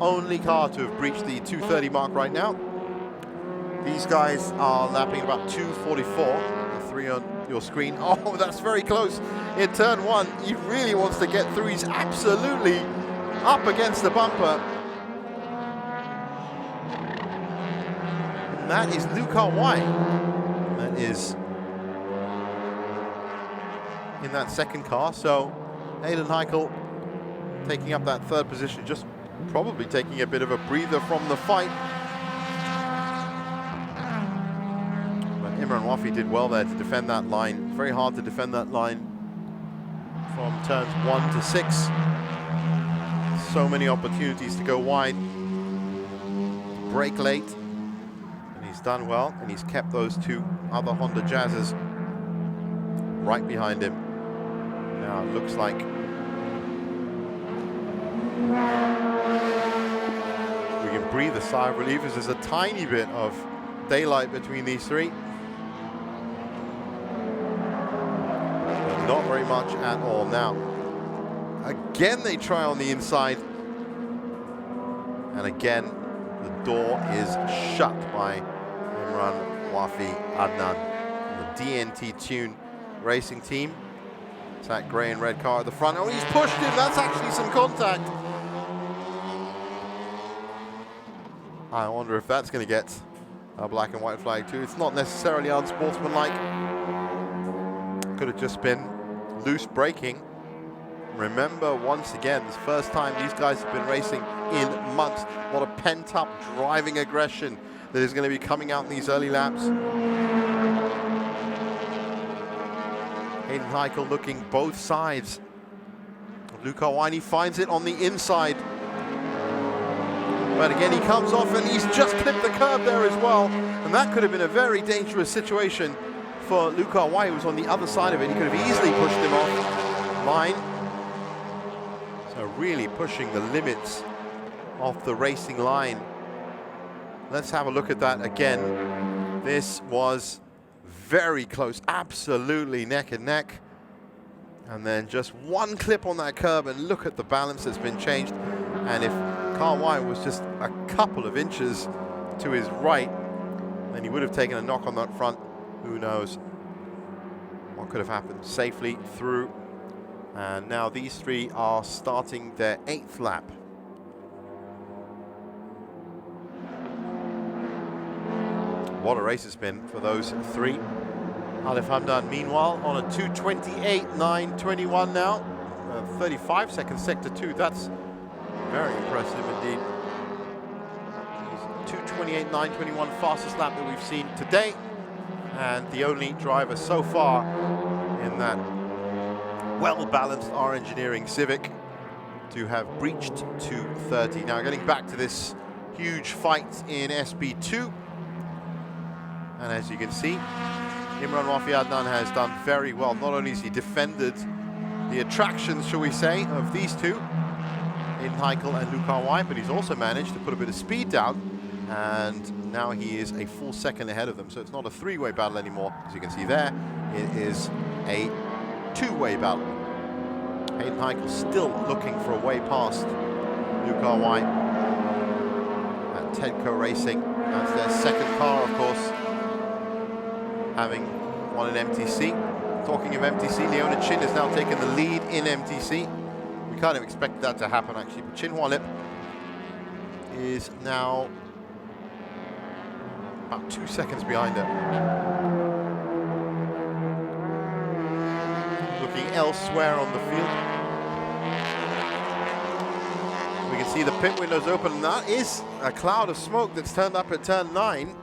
Only car to have breached the 2:30 mark right now. These guys are lapping about 2:44. The 3 on your screen. Oh, that's very close. In turn 1, he really wants to get through. He's absolutely up against the bumper. And that is Luca White. That is in that second car. So Aiden Heikel taking up that 3rd position, just probably taking a bit of a breather from the fight. But Imran Wafi did well there to defend that line. Very hard to defend that line from turns 1 to 6. So many opportunities to go wide, brake late, and he's done well, and he's kept those 2 other Honda Jazzes right behind him. Now it looks like we can breathe a sigh of relief as there's a tiny bit of daylight between these 3. But not very much at all. Now, again they try on the inside. And again, the door is shut by Imran Wafi Adnan. The DNT Tune Racing team. It's that grey and red car at the front. Oh, he's pushed him. That's actually some contact. I wonder if that's going to get a black and white flag too. It's not necessarily unsportsmanlike. Could have just been loose braking. Remember, once again, this first time these guys have been racing in months. A lot of pent-up driving aggression that is going to be coming out in these early laps. Aiden Heikel looking both sides. Luca Wine, he finds it on the inside. But again, he comes off and he's just clipped the curb there as well. And that could have been a very dangerous situation for Luca Wine, who was on the other side of it. He could have easily pushed him off line. So really pushing the limits of the racing line. Let's have a look at that again. This was very close, absolutely neck and neck. And then just one clip on that curb, and look at the balance that's been changed. And if Carl Wine was just a couple of inches to his right, then he would have taken a knock on that front. Who knows what could have happened. Safely through. And now these 3 are starting their 8th lap. What a race it's been for those 3. Alif Hamdan, meanwhile, on a 2:28.921 now. 35 seconds sector 2. That's very impressive indeed. 2:28.921 fastest lap that we've seen today. And the only driver so far in that well-balanced R Engineering Civic to have breached 2:30. Now getting back to this huge fight in SB2. And as you can see, Imran Wafi Adnan has done very well. Not only has he defended the attractions, shall we say, of these 2, Aiden Heikel and Luca Wine, but he's also managed to put a bit of speed down. And now he is a full second ahead of them. So it's not a 3-way battle anymore. As you can see there, it is a 2-way battle. Aiden Heikel still looking for a way past Luca Wine at Tedco Racing. That's their second car, of course, having won an MTC. Talking of MTC, Leona Chin has now taken the lead in MTC. We kind of expected that to happen, actually. But Chin Hua Lip is now about 2 seconds behind her. happening elsewhere on the field. We can see the pit windows open, and that is a cloud of smoke that's turned up at turn 9.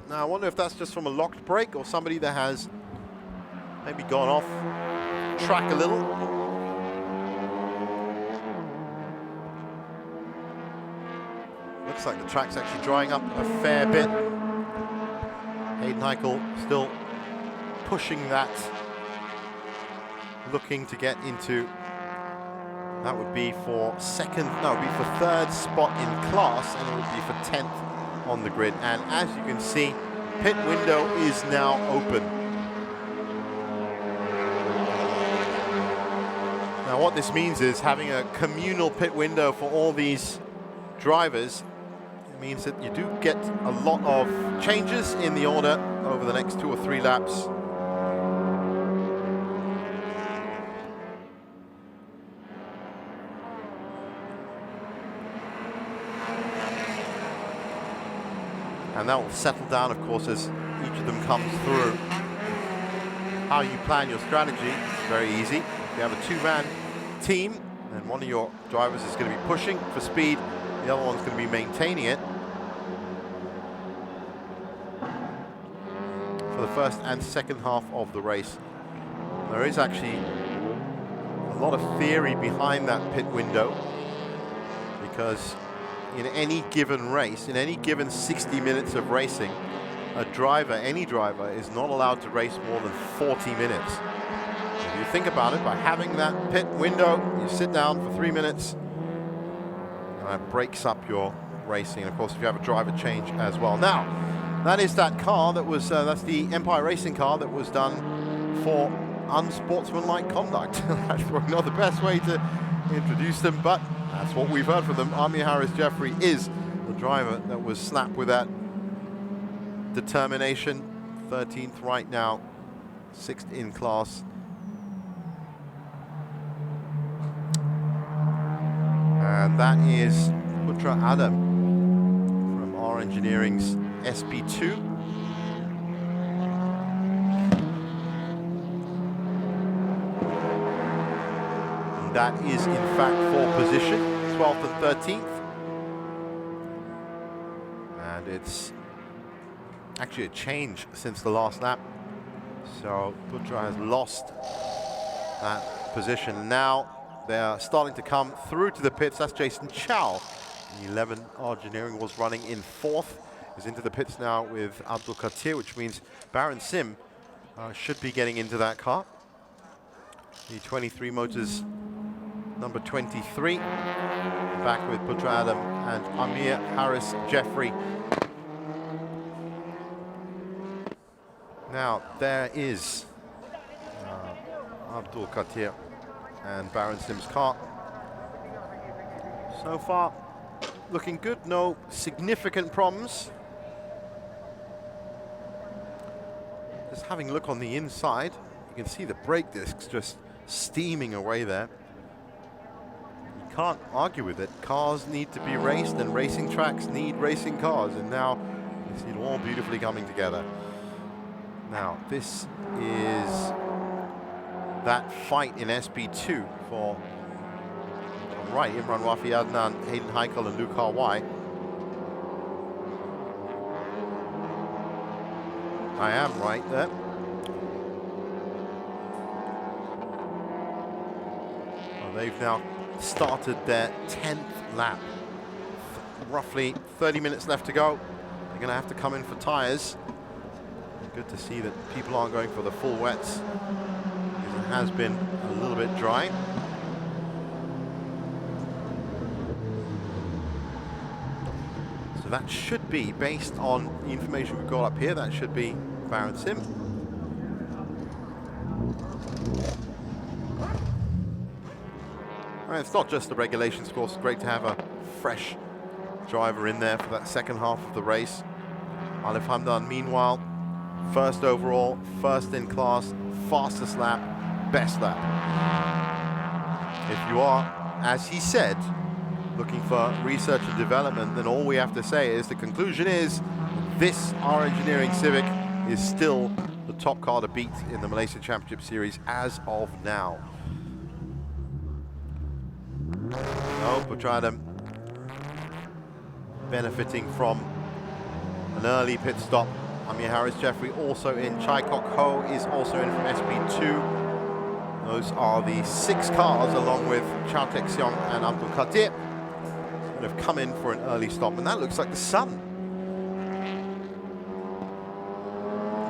Now I wonder if that's just from a locked brake or somebody that has maybe gone off track a little. Looks like the track's actually drying up a fair bit. Hayden Heichel still pushing that, looking to get into, that would be for second, no, it would be for third spot in class, and it would be for 10th on the grid. And as you can see, pit window is now open. Now what this means is having a communal pit window for all these drivers. It means that you do get a lot of changes in the order over the next 2 or 3 laps. And that will settle down, of course, as each of them comes through. How you plan your strategy is very easy. If you have a 2-man team, then one of your drivers is going to be pushing for speed, the other one's going to be maintaining it. For the first and second half of the race. There is actually a lot of theory behind that pit window, because in any given race, in any given 60 minutes of racing, a driver, any driver, is not allowed to race more than 40 minutes. If you think about it, by having that pit window, you sit down for 3 minutes, and that breaks up your racing. And of course, if you have a driver change as well. Now, that is that car that was, that's the Empire Racing car that was done for unsportsmanlike conduct. That's probably not the best way to introduce them, but that's what we've heard from them. Amir Harris Jeffrey is the driver that was slapped with that determination. 13th right now, 6th in class. And that is Putra Adam from R Engineering's SP2. And that is in fact for position, 12th and 13th. And it's actually a change since the last lap. So Putra has lost that position. Now they are starting to come through to the pits. That's Jason Chow. 11 Engineering was running in 4th. Is into the pits now with Abdul Qatir, which means Baron Sim should be getting into that car. The 23 Motors number 23. Back with Putra Adam and Amir Harris Jeffrey. Now there is Abdul Qatir and Baron Sim's car. So far, looking good, no significant problems. Just having a look on the inside, you can see the brake discs just steaming away there. You can't argue with it. Cars need to be raced, and racing tracks need racing cars, and now you see it all beautifully coming together. Now, this is that fight in SP2 for, right, Imran Wafi Adnan, Hayden Heichel and Luke Harwai. I am right there. Well, they've now started their 10th lap. Roughly 30 minutes left to go. They're going to have to come in for tyres. Good to see that people aren't going for the full wets, because it has been a little bit dry. So that should be, based on the information we've got up here, that should be Baron Sim. And it's not just the regulations, of course. It's great to have a fresh driver in there for that second half of the race. Alif Hamdan, meanwhile, first overall, first in class, fastest lap, best lap. If you are, as he said, looking for research and development, then all we have to say is the conclusion is this R Engineering Civic is still the top car to beat in the Malaysia Championship Series as of now. Oh, Putradam benefiting from an early pit stop. Amir Harris Jeffrey also in. Chai Kok Ho is also in from SP2. Those are the 6 cars, along with Chow Tek Seong and Abdul Qadir, that have come in for an early stop, and that looks like the sun.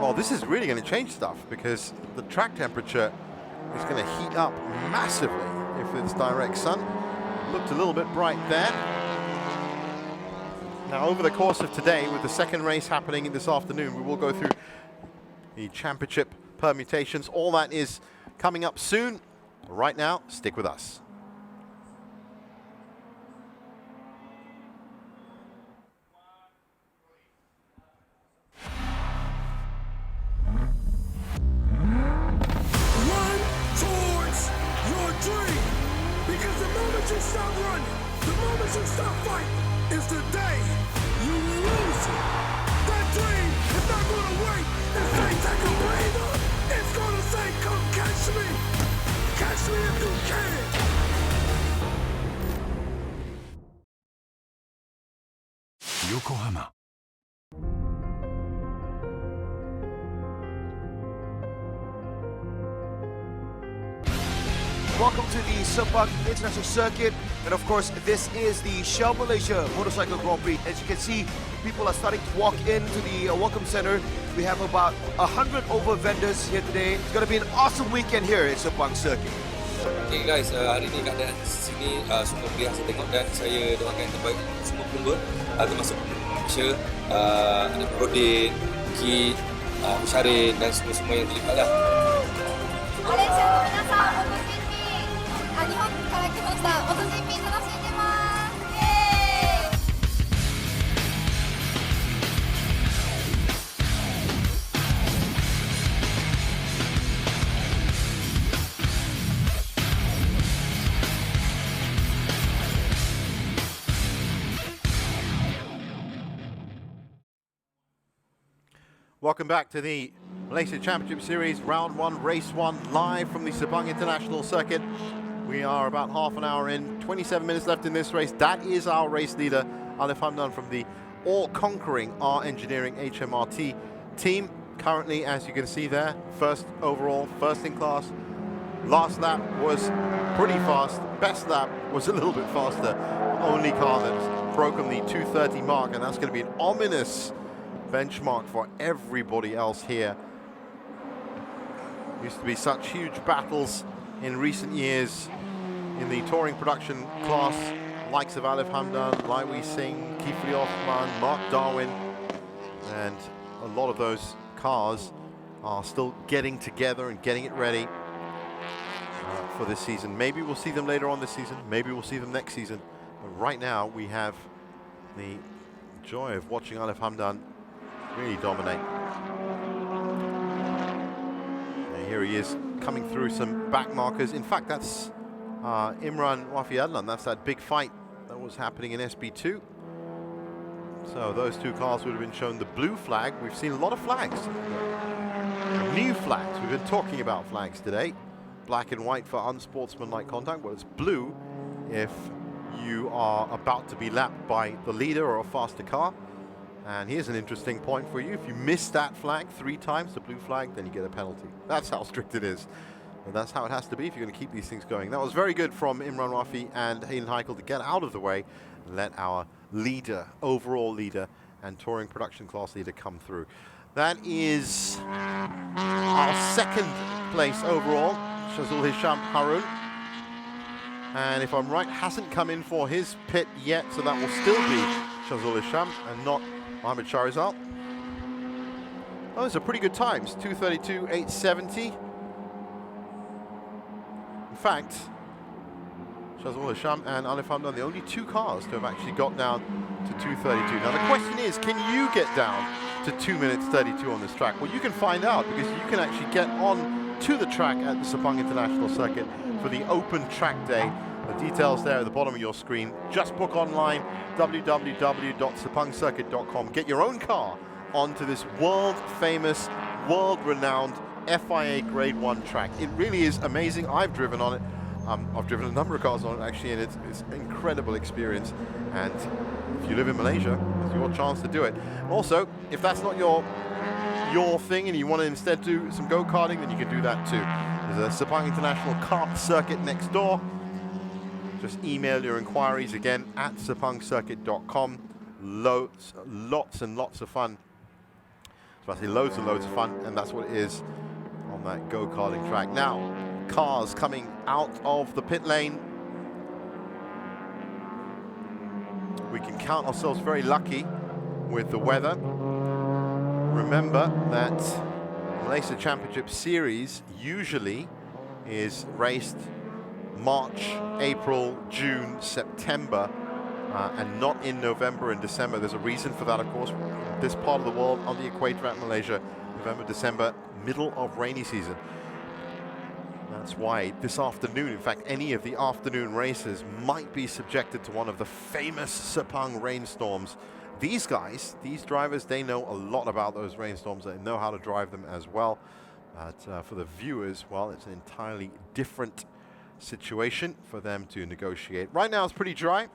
Well, this is really going to change stuff, because the track temperature is going to heat up massively if it's direct sun. Looked a little bit bright there. Now, over the course of today, with the second race happening this afternoon, we will go through the championship permutations. All that is coming up soon. Right now, stick with us. Run towards your dream, because the moment you stop running, the moment you stop fighting, is the day you lose it. That dream is not going to wait and say take a breather. It's going to say come catch me. Catch me if you can. Yokohama. Welcome to the Sepang International Circuit, and of course this is the Shell Malaysia Motorcycle Grand Prix. As you can see, people are starting to walk into the welcome center. We have about 100 over vendors here today. It's going to be an awesome weekend here at Sepang Circuit. Okay guys, hari ni keadaan sini semua pilihan saya tengok, dan saya doakan yang terbaik untuk semua pelumba, termasuk Malaysia, ada Rodin, Ki, Syarin dan semua-semua yang terlibat lah. Malaysiaの皆さん、お楽しみ。日本から来ました。お楽しみ、楽しんでます。イエーイ。Welcome back to the Malaysia Championship Series, Round 1, Race 1, live from the Sepang International Circuit. We are about half an hour in, 27 minutes left in this race. That is our race leader, Alif Hamdan, from the all-conquering R Engineering HMRT team. Currently, as you can see there, first overall, first in class. Last lap was pretty fast. Best lap was a little bit faster. Only car that's broken the 2:30 mark, and that's going to be an ominous benchmark for everybody else here. Used to be such huge battles in recent years in the touring production class, likes of Alif Hamdan, Lai Wei Singh, Kifli Othman, Mark Darwin, and a lot of those cars are still getting together and getting it ready for this season. Maybe we'll see them later on this season, maybe we'll see them next season, but right now we have the joy of watching Alif Hamdan really dominate. And here he is coming through some back markers. In fact, that's Imran Wafi Adlan. That's that big fight that was happening in SB2. So those two cars would have been shown the blue flag. We've seen a lot of flags. New flags. We've been talking about flags today. Black and white for unsportsmanlike conduct. Well, it's blue if you are about to be lapped by the leader or a faster car. And here's an interesting point for you. If you miss that flag 3 times, the blue flag, then you get a penalty. That's how strict it is. And that's how it has to be if you're going to keep these things going. That was very good from Imran Wafi and Hayden Heichel to get out of the way and let our leader, overall leader, and touring production class leader come through. That is our second place overall, Shazul Hisham Harun. And if I'm right, hasn't come in for his pit yet, so that will still be Shazul Hisham and not Mohamed Sharizal. Those are pretty good times, 2:32, 8:70. In fact, Shazul Hisham and Alif Hamdan, the only 2 cars to have actually got down to 2:32. Now the question is, can you get down to 2 minutes 32 on this track? Well, you can find out, because you can actually get on to the track at the Sepang International Circuit for the open track day. The details there at the bottom of your screen. Just book online, www.sepangcircuit.com. Get your own car onto this world-famous world-renowned FIA Grade 1 track. It really is amazing. I've driven on it. I've driven a number of cars on it actually, and it's an incredible experience. And if you live in Malaysia, it's your chance to do it. Also, if that's not your thing and you want to instead do some go-karting, then you can do that too. There's a Sepang International Kart Circuit next door. Just email your inquiries again at sepangcircuit.com. Lots and lots of fun. So I say loads and loads of fun, and that's what it is on that go-karting track. Now, cars coming out of the pit lane. We can count ourselves very lucky with the weather. Remember that Malaysia Championship Series usually is raced March, April, June, September, and not in November and December. There's a reason for that, of course. This part of the world, on the equator at Malaysia, November, December, middle of rainy season. That's why this afternoon, in fact, any of the afternoon races might be subjected to one of the famous Sepang rainstorms. These guys, these drivers, they know a lot about those rainstorms. They know how to drive them as well. But for the viewers, well, it's an entirely different situation for them to negotiate. Right now, it's pretty dry.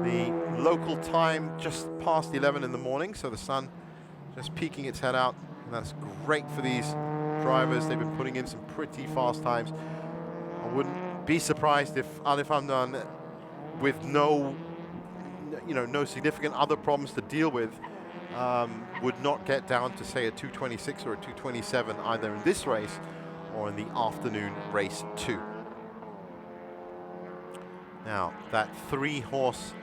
The local time just past 11 in the morning, so the sun just peeking its head out. And that's great for these drivers. They've been putting in some pretty fast times. I wouldn't be surprised if Alif Hamdan, with no significant other problems to deal with, would not get down to say a 226 or a 227 either in this race or in the afternoon race 2. Now, that 3-horse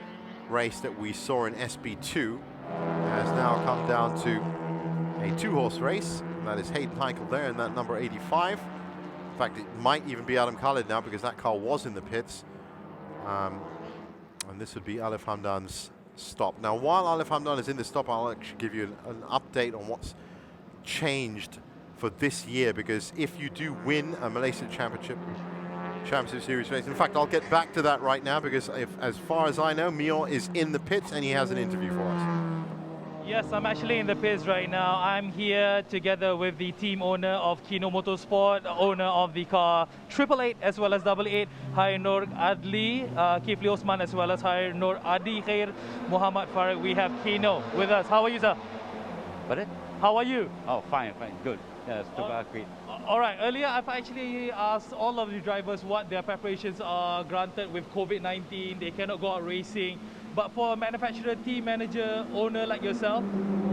race that we saw in SB2 has now come down to a 2-horse race. And that is Hayden Heikel there in that number 85. In fact, it might even be Adam Khalid now because that car was in the pits. And this would be Alif Hamdan's stop. Now, while Alif Hamdan is in the stop, I'll actually give you an update on what's changed for this year, because if you do win a Malaysia Championship Series race, in fact, I'll get back to that right now, because as far as I know, Mio is in the pits and he has an interview for us. Yes, I'm actually in the pits right now. I'm here together with the team owner of Kino Motorsport, owner of the car 888 as well as 88, Hai Nur Adli, Kifli Osman, as well as Hai Nur Adi Khair Muhammad Farid. We have Kino with us. How are you, sir? Pardon? How are you? Oh, fine, good. Yes, great. All right, earlier I've actually asked all of the drivers what their preparations are. Granted, with COVID-19, they cannot go out racing. But for a manufacturer, team manager, owner like yourself,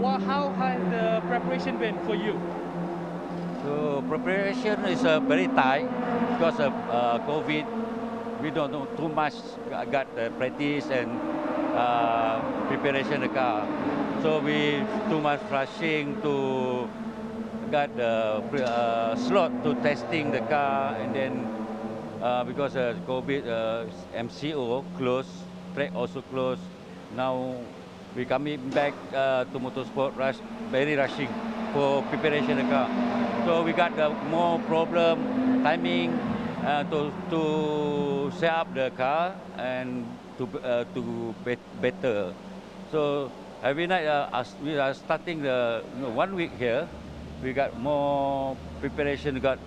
how has the preparation been for you? So preparation is very tight because of COVID. We don't know too much. Got practice and preparation of the car. So we too much rushing to got the slot to testing the car, and then because of COVID, MCO closed. Track also closed. Now we coming back to motorsport, very rushing for preparation of the car. So we got more problem timing to set up the car and to better. So every night we are starting the 1 week here. We got more preparation. We got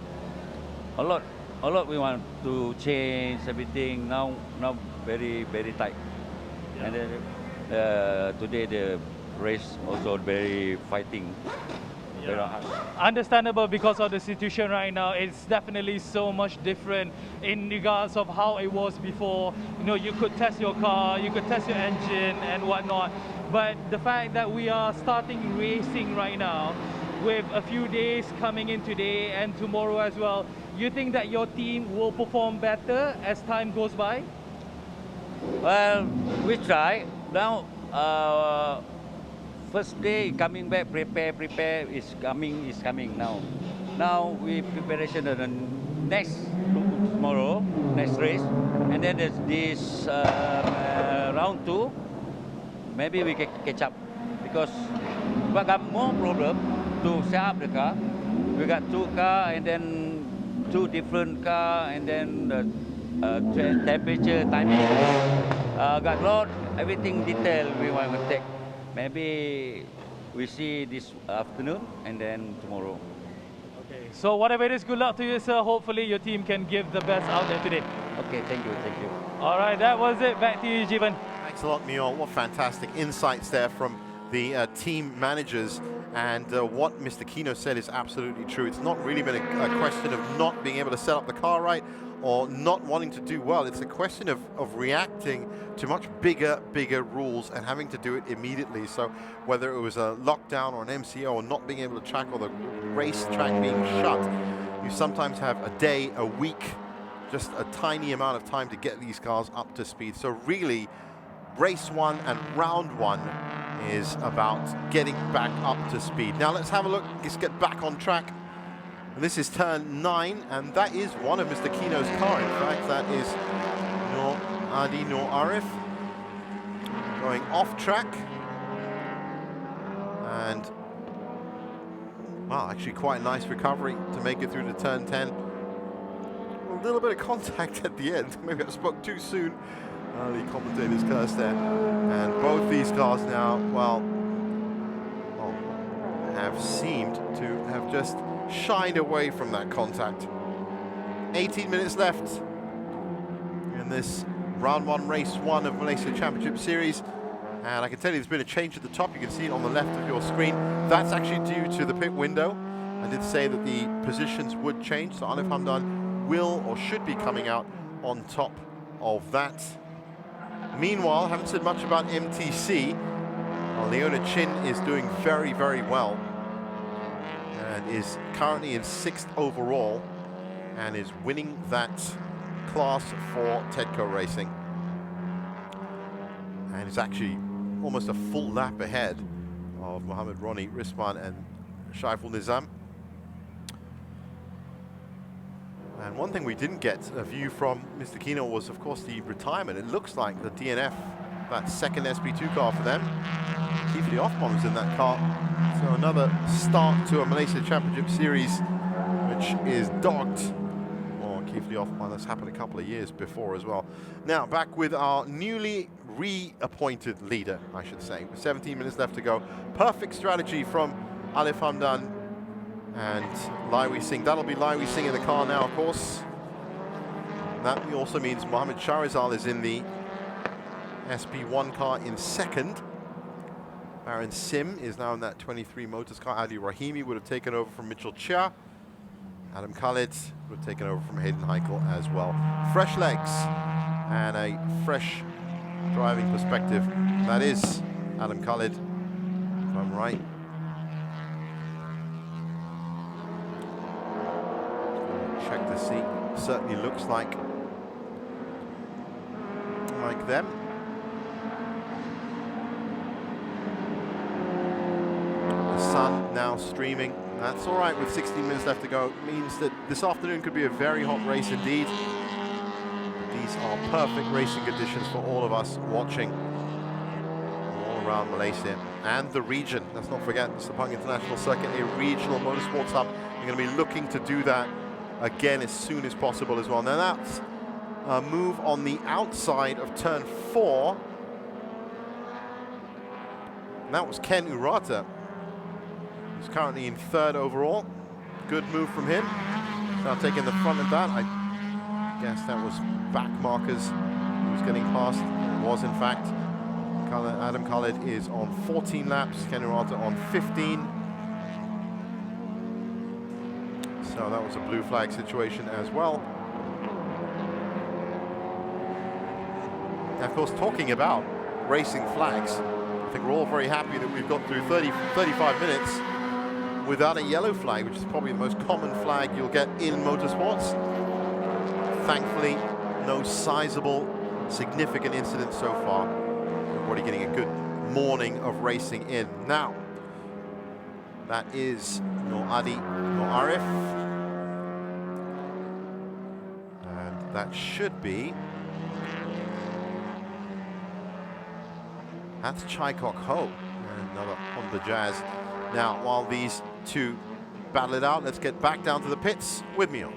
a lot we want to change everything. Now very tight. Yeah. And then today the race also very fighting. Yeah. Very hard. Understandable because of the situation right now. It's definitely so much different in regards of how it was before. You could test your car, you could test your engine and whatnot. But the fact that we are starting racing right now, with a few days coming in today and tomorrow as well, you think that your team will perform better as time goes by? Well, we try. Now, first day coming back, prepare is coming now. Now we preparation of the next tomorrow, next race, and then there's this round 2. Maybe we can catch up because we got more problem to set up the car. We got 2 cars and then 2 different cars, and then the temperature, timing. Got lot, everything detail we want to take. Maybe we see this afternoon and then tomorrow. Okay, so whatever it is, good luck to you, sir. Hopefully your team can give the best out there today. Okay, thank you, thank you. All right, that was it. Back to you, Jeevan. Thanks a lot, Mio. What fantastic insights there from the team managers. And what Mr. Kino said is absolutely true. It's not really been a question of not being able to set up the car right or not wanting to do well. It's a question of reacting to much bigger rules and having to do it immediately. So whether it was a lockdown or an MCO or not being able to track or the racetrack being shut, you sometimes have a day, a week, just a tiny amount of time to get these cars up to speed. So really, race one and round one is about getting back up to speed. Now let's have a look, let's get back on track. And this is turn 9, and that is one of Mr. Kino's car. In fact, that is Noor Adi Noor Arif going off track. And, wow, actually quite a nice recovery to make it through to turn 10. A little bit of contact at the end. Maybe I spoke too soon. The commentator's curse there. And both these cars now, well, have seemed to have just shied away from that contact. 18 minutes left in this round 1, race 1 of Malaysia Championship Series. And I can tell you there's been a change at the top. You can see it on the left of your screen. That's actually due to the pit window. I did say that the positions would change. So Alif Hamdan will or should be coming out on top of that. Meanwhile, haven't said much about MTC. Well, Leona Chin is doing very well and is currently in 6th overall and is winning that class for Tedco Racing. And is actually almost a full lap ahead of Mohammed Roni Risman and Shaiful Nizam. And one thing we didn't get a view from Mr. Kino was, of course, the retirement. It looks like the DNF, that second SP2 car for them. Kifli Othman was in that car. So another start to a Malaysia Championship Series, which is dogged. Or Kifli Othman, that's happened a couple of years before as well. Now, back with our newly reappointed leader, I should say. With 17 minutes left to go. Perfect strategy from Alif Hamdan and Laiwi Singh. That'll be Laiwi Singh in the car now, of course. That also means Mohammed Sharizal is in the SP1 car in 2nd. Baron Sim is now in that 23 Motors car. Adi Rahimi would have taken over from Mitchell Chia. Adam Khalid would have taken over from Hayden Heikel as well. Fresh legs and a fresh driving perspective. That is Adam Khalid, if I'm right. Check to see. Certainly looks like them. The sun now streaming. That's all right with 16 minutes left to go. It means that this afternoon could be a very hot race indeed. These are perfect racing conditions for all of us watching all around Malaysia and the region. Let's not forget the Sepang International Circuit, a regional motorsports hub. You're going to be looking to do that again as soon as possible as well. Now that's a move on the outside of turn 4. And that was Ken Urata. He's currently in 3rd overall. Good move from him. Now taking the front of that. I guess that was back markers he was getting past. It was in fact. Adam Khalid is on 14 laps. Ken Urata on 15. So that was a blue flag situation as well. Now, of course, talking about racing flags, I think we're all very happy that we've got through 35 minutes without a yellow flag, which is probably the most common flag you'll get in motorsports. Thankfully, no sizable, significant incidents so far. Everybody getting a good morning of racing in. Now, that is Noor Adi Noor Arif. And that should be... That's Chai Kok Ho, another Honda Jazz. Now, while these two battle it out, let's get back down to the pits with Mio.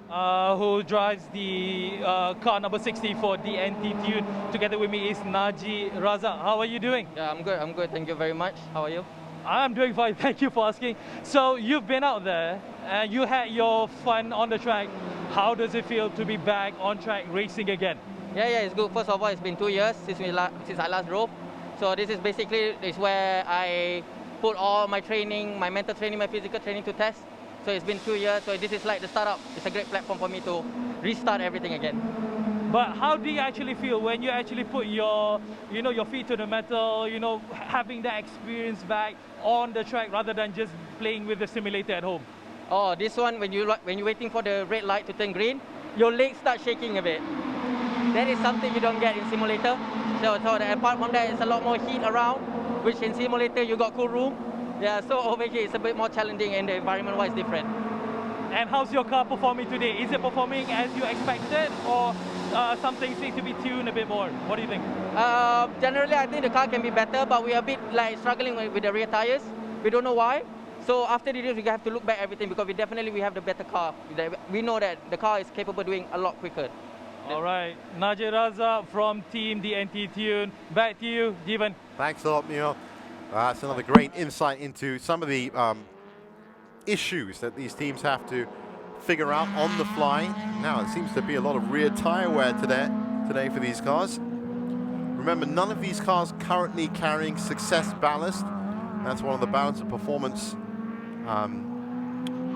who drives the car number 60 for DNT Tune. Together with me is Naji Raza. How are you doing? Yeah, I'm good. Thank you very much. How are you? I'm doing fine, thank you for asking. So you've been out there and you had your fun on the track. How does it feel to be back on track racing again? Yeah, it's good. First of all, it's been 2 years since I last drove. So this is basically where I put all my training, my mental training, my physical training to test. So it's been 2 years. So this is like the startup. It's a great platform for me to restart everything again. But how do you actually feel when you actually put your, your feet to the metal, having that experience back on the track rather than just playing with the simulator at home? Oh, this one, when you're waiting for the red light to turn green, your legs start shaking a bit. That is something you don't get in simulator. So apart from that, it's a lot more heat around, which in simulator you got cool room. Yeah, so over here it's a bit more challenging and the environment-wise different. And how's your car performing today? Is it performing as you expected, or something seems to be tuned a bit more? What do you think? Generally, I think the car can be better, but we are a bit struggling with the rear tires. We don't know why. So after the race, we have to look back everything because we have the better car. We know that the car is capable of doing a lot quicker. All right, Najee Raza from Team DNT Tune. Back to you, Jeevan. Thanks a lot, Neil. That's another great insight into some of the issues that these teams have to figure out on the fly. Now, it seems to be a lot of rear tire wear today for these cars. Remember, none of these cars currently carrying success ballast. That's one of the balance of performance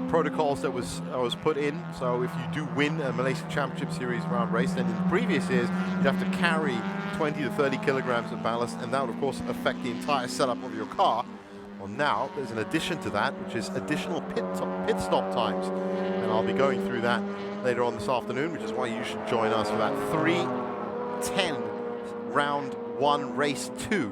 protocols that was put in. So if you do win a Malaysia Championship Series round race, then in previous years you'd have to carry 20 to 30 kilograms of ballast, and that would of course affect the entire setup of your car. Well, now there's an addition to that, which is additional pit stop times, and I'll be going through that later on this afternoon, which is why you should join us for that 3:10 round 1 race 2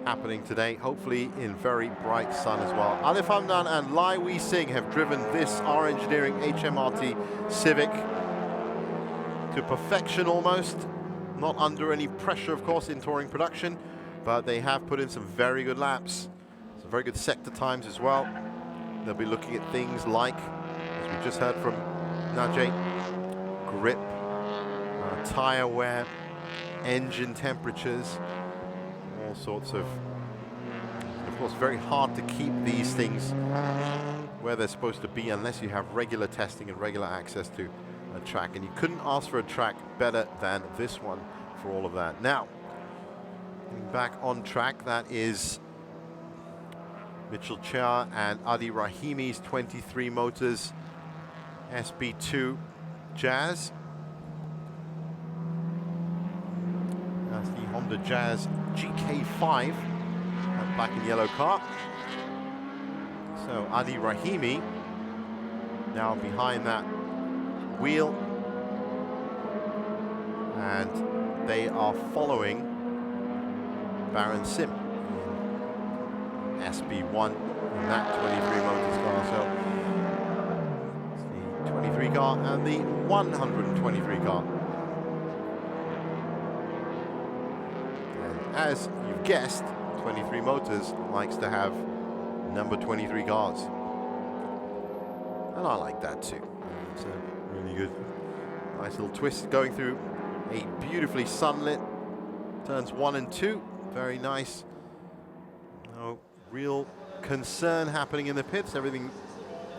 happening today, hopefully in very bright sun as well. Alif Hamdan and Lai Wee Singh have driven this R Engineering HMRT Civic to perfection almost. Not under any pressure, of course, in touring production, but they have put in some very good laps, some very good sector times as well. They'll be looking at things like, as we just heard from Najee, grip, tire wear, engine temperatures, all sorts of course, very hard to keep these things where they're supposed to be unless you have regular testing and regular access to a track, and you couldn't ask for a track better than this one for all of that. Now, back on track, that is Mitchell Chia and Adi Rahimi's 23 Motors SB2 Jazz. That's the Honda Jazz GK5, that black and yellow car. So Adi Rahimi now behind that wheel, and they are following Baron Sim in SB1 in that 23 Motors car. So it's the 23 car and the 123 car. And as you've guessed, 23 Motors likes to have number 23 cars. And I like that too. It's a really good, nice little twist going through a beautifully sunlit turns 1 and 2. Very nice. No real concern happening in the pits. Everything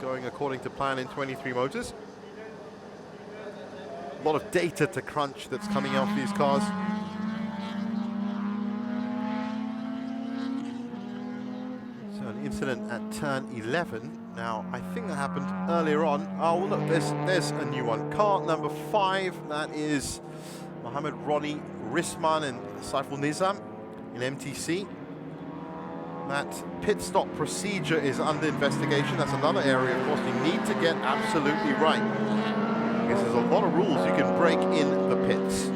going according to plan in 23 Motors. A lot of data to crunch that's coming out of these cars. So an incident at turn 11. Now, I think that happened earlier on. Oh, well, look, there's a new one. Car number 5, that is Mohammed Ronnie Risman and Saiful Nizam in MTC. That pit stop procedure is under investigation. That's another area, of course, you need to get absolutely right, because there's a lot of rules you can break in the pits.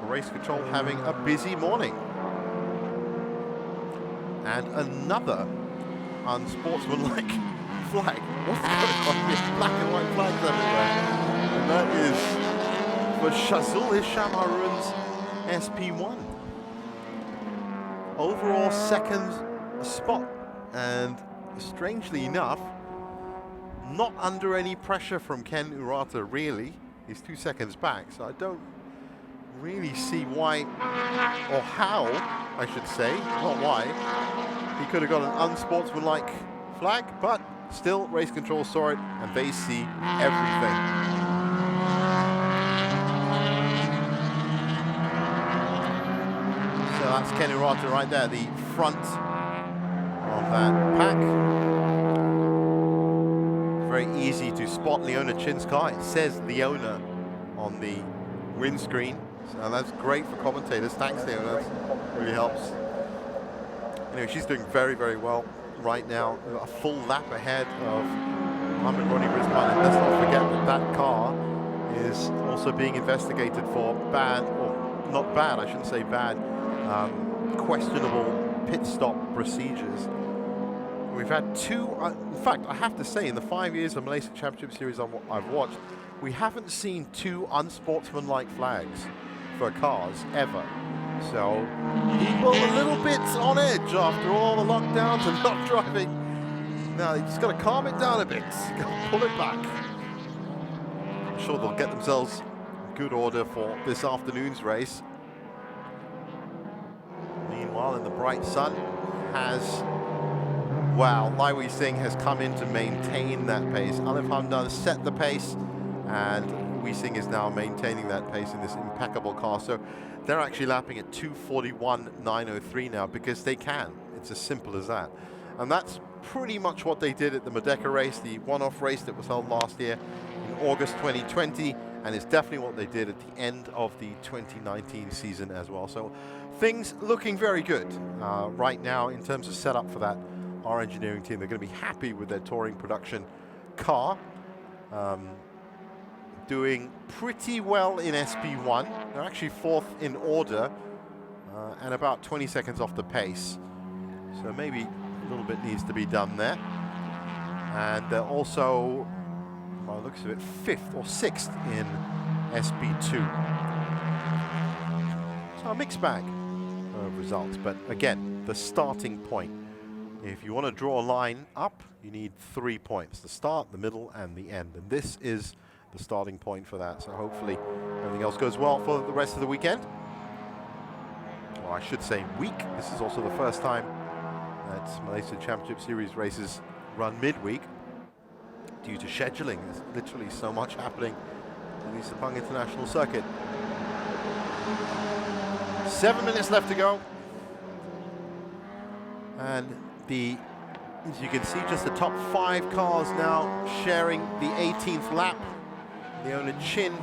Race control having a busy morning. And another unsportsmanlike flag. What's going on here? Black and white flags everywhere. And that is for Shazul Hisham Harun's SP1. Overall second spot. And strangely enough, not under any pressure from Ken Urata, really. He's 2 seconds back, so I don't really see why, or how, I should say, not why, he could have got an unsportsmanlike flag, but still, race control saw it, and they see everything. So that's Ken Urata right there, the front of that pack. Very easy to spot Leona Chin's car. It says Leona on the windscreen, so that's great for commentators. Thanks, Leona. That really helps. Anyway, she's doing very, very well right now. A full lap ahead of Mohamed Ronnie Rizwan, and let's not forget that that car is also being investigated for bad, or not bad, I shouldn't say bad, questionable pit stop procedures. We've had two, in fact, I have to say, in the 5 years of Malaysia Championship Series I've watched, we haven't seen two unsportsmanlike flags for cars ever. So people a little bit on edge after all the lockdowns and not driving. Now they just got to calm it down a bit, pull it back. I'm sure they'll get themselves good order for this afternoon's race. Meanwhile, in the bright sun has, well, Lai Wei Sing has come in to maintain that pace. Alif Hamdan set the pace, and Wei Sing is now maintaining that pace in this impeccable car. So they're actually lapping at 2:41.903 now because they can. It's as simple as that. And that's pretty much what they did at the Merdeka race, the one-off race that was held last year in August 2020, and it's definitely what they did at the end of the 2019 season as well. So things looking very good right now in terms of setup for that our engineering team. They're going to be happy with their touring production car. Doing pretty well in SP1. They're actually fourth in order and about 20 seconds off the pace. So maybe a little bit needs to be done there. And they're also, by the looks of it, fifth or sixth in SP2. So a mixed bag of results. But again, the starting point. If you want to draw a line up, you need 3 points. The start, the middle, and the end. And this is the starting point for that. So hopefully everything else goes well for the rest of the weekend. Or I should say week. This is also the first time that Malaysia Championship Series races run midweek due to scheduling. There's literally so much happening in the Sepang International Circuit. 7 minutes left to go. And as you can see, just the top 5 cars now sharing the 18th lap. Leona Chin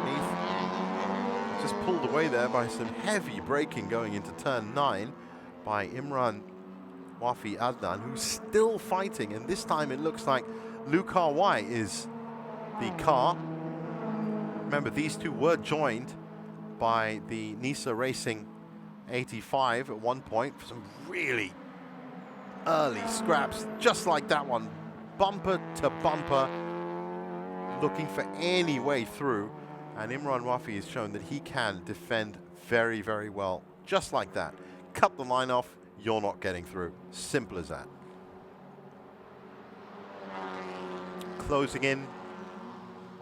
underneath. Just pulled away there by some heavy braking going into turn 9 by Imran Wafi Adnan, who's still fighting, and this time it looks like Lucar Y is the car. Remember, these two were joined by the Nisa Racing 85 at one point for some really early scraps, just like that one, bumper to bumper, looking for any way through. And Imran Wafi has shown that he can defend very, very well, just like that. Cut the line off, you're not getting through. Simple as that. Closing in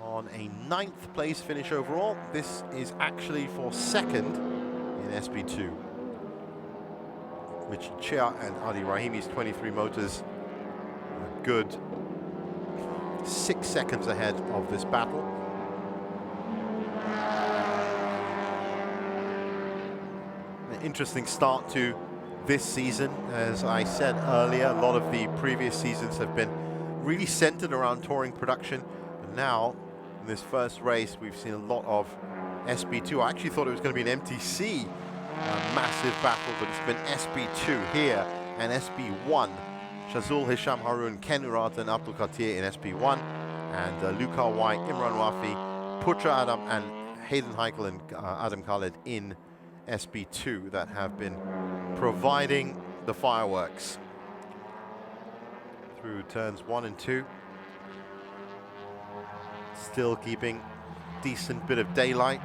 on a 9th place finish overall. This is actually for second in SP2. Which Chia and Adi Rahimi's 23 motors a good 6 seconds ahead of this battle. An interesting start to this season. As I said earlier, a lot of the previous seasons have been really centered around touring production. But now, in this first race, we've seen a lot of SP2. I actually thought it was going to be an MTC massive battle, but it's been SP2 here and SP1. Shazul, Hisham Harun, Ken Urata and Abdul Qatir in SP1, and Lucar Y, Imran Wafi, Putra Adam and Hayden Heikel and Adam Khaled in SP2 that have been providing the fireworks through turns 1 and 2. Still keeping decent bit of daylight.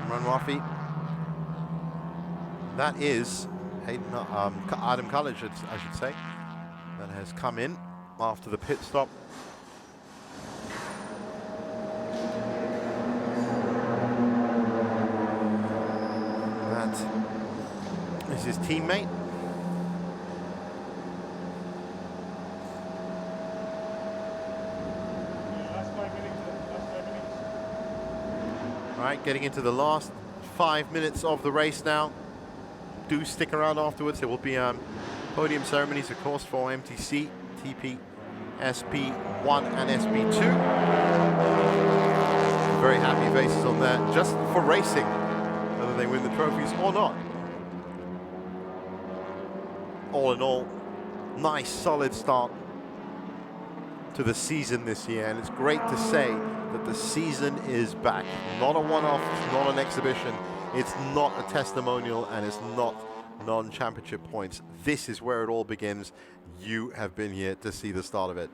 Imran Wafi. That is Hayden, Adam Khaled, I should say. that has come in after the pit stop. That is his teammate. All right, getting into the last 5 minutes of the race now. Do stick around afterwards. There will be podium ceremonies, of course, for MTC, TP, SP1 and SP2. Very happy faces on there, just for racing, whether they win the trophies or not. All in all, nice, solid start to the season this year, and it's great to say that the season is back. Not a one-off, not an exhibition, it's not a testimonial, and it's not non-championship points. This is where it all begins. You have been here to see the start of it.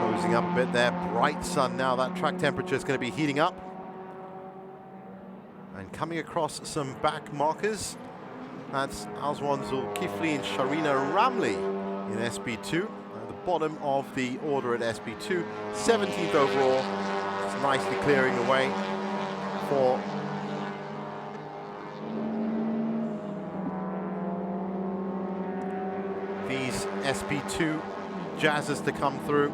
Closing up a bit there, bright sun now. That track temperature is going to be heating up. And coming across some back markers, that's Azwan Zulkifli and Sharina Ramli in SP2. At the bottom of the order at SP2, 17th overall. It's nicely clearing the way for these SP2 jazzers to come through.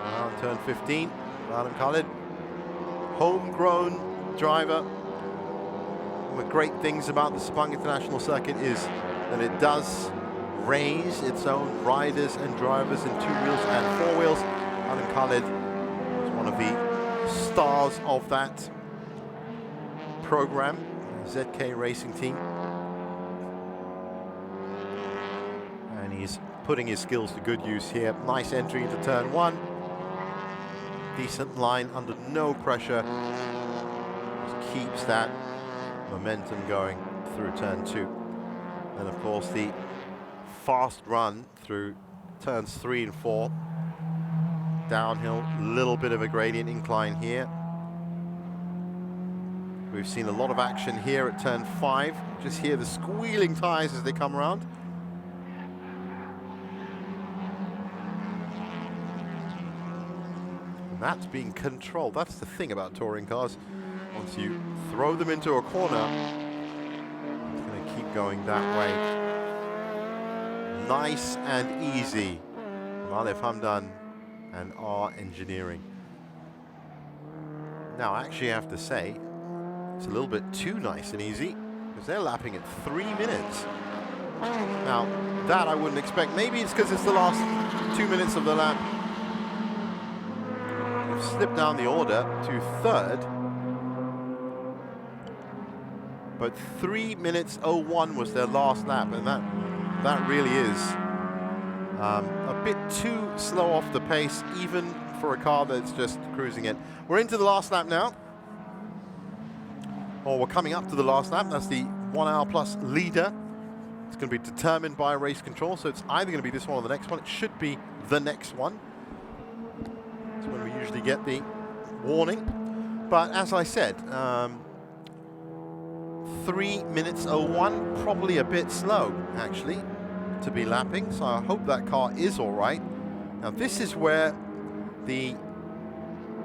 Around turn 15, Adam Khalid, homegrown driver. One of the great things about the Sepang International Circuit is that it does raise its own riders and drivers in 2 wheels and 4 wheels. Adam Khalid is one of the stars of that program, ZK Racing Team. And he's putting his skills to good use here. Nice entry into turn 1. Decent line under no pressure. Just keeps that momentum going through turn 2. And of course the fast run through turns 3 and 4. Downhill, little bit of a gradient incline here. We've seen a lot of action here at turn 5. Just hear the squealing tires as they come around. And that's being controlled. That's the thing about touring cars. Once you throw them into a corner, it's going to keep going that way. Nice and easy. Malef Hamdan and R Engineering. Now, I actually have to say, it's a little bit too nice and easy, because they're lapping at 3 minutes. Now, that I wouldn't expect. Maybe it's because it's the last 2 minutes of the lap. They've slipped down the order to 3rd. But 3 minutes 01 was their last lap, and that really is a bit too slow off the pace, even for a car that's just cruising it. We're into the last lap now. Or we're coming up to the last lap. That's the 1 hour plus leader. It's going to be determined by race control, so it's either going to be this one or the next one. It should be the next one. That's when we usually get the warning. But as I said, 3 minutes 01, probably a bit slow, actually, to be lapping. So I hope that car is all right. Now this is where the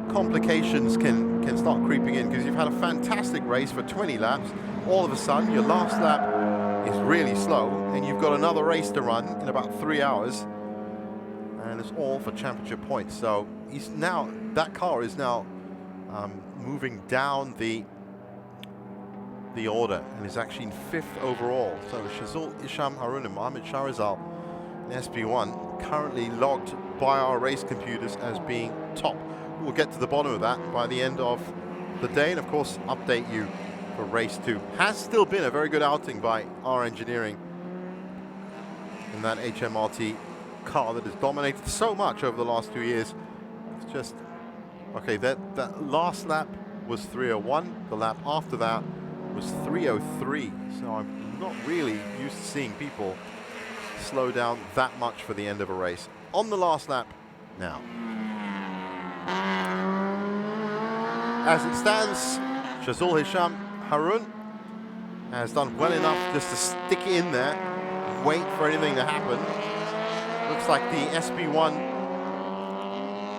complications can start creeping in, because you've had a fantastic race for 20 laps. All of a sudden, your last lap is really slow, and you've got another race to run in about 3 hours, and it's all for championship points. So that car is now moving down the order, and is actually in 5th overall. So Shazul Isham Harun and Mohamed Sharizal in SP1 currently logged by our race computers as being top. We'll get to the bottom of that by the end of the day, and of course update you for race 2. Has still been a very good outing by R Engineering in that HMRT car that has dominated so much over the last 2 years. It's just, okay, that last lap was 3:01, the lap after that was 3:03, so I'm not really used to seeing people slow down that much for the end of a race. On the last lap now. As it stands, Shazul Hisham Harun has done well enough just to stick it in there, wait for anything to happen. Looks like the SB1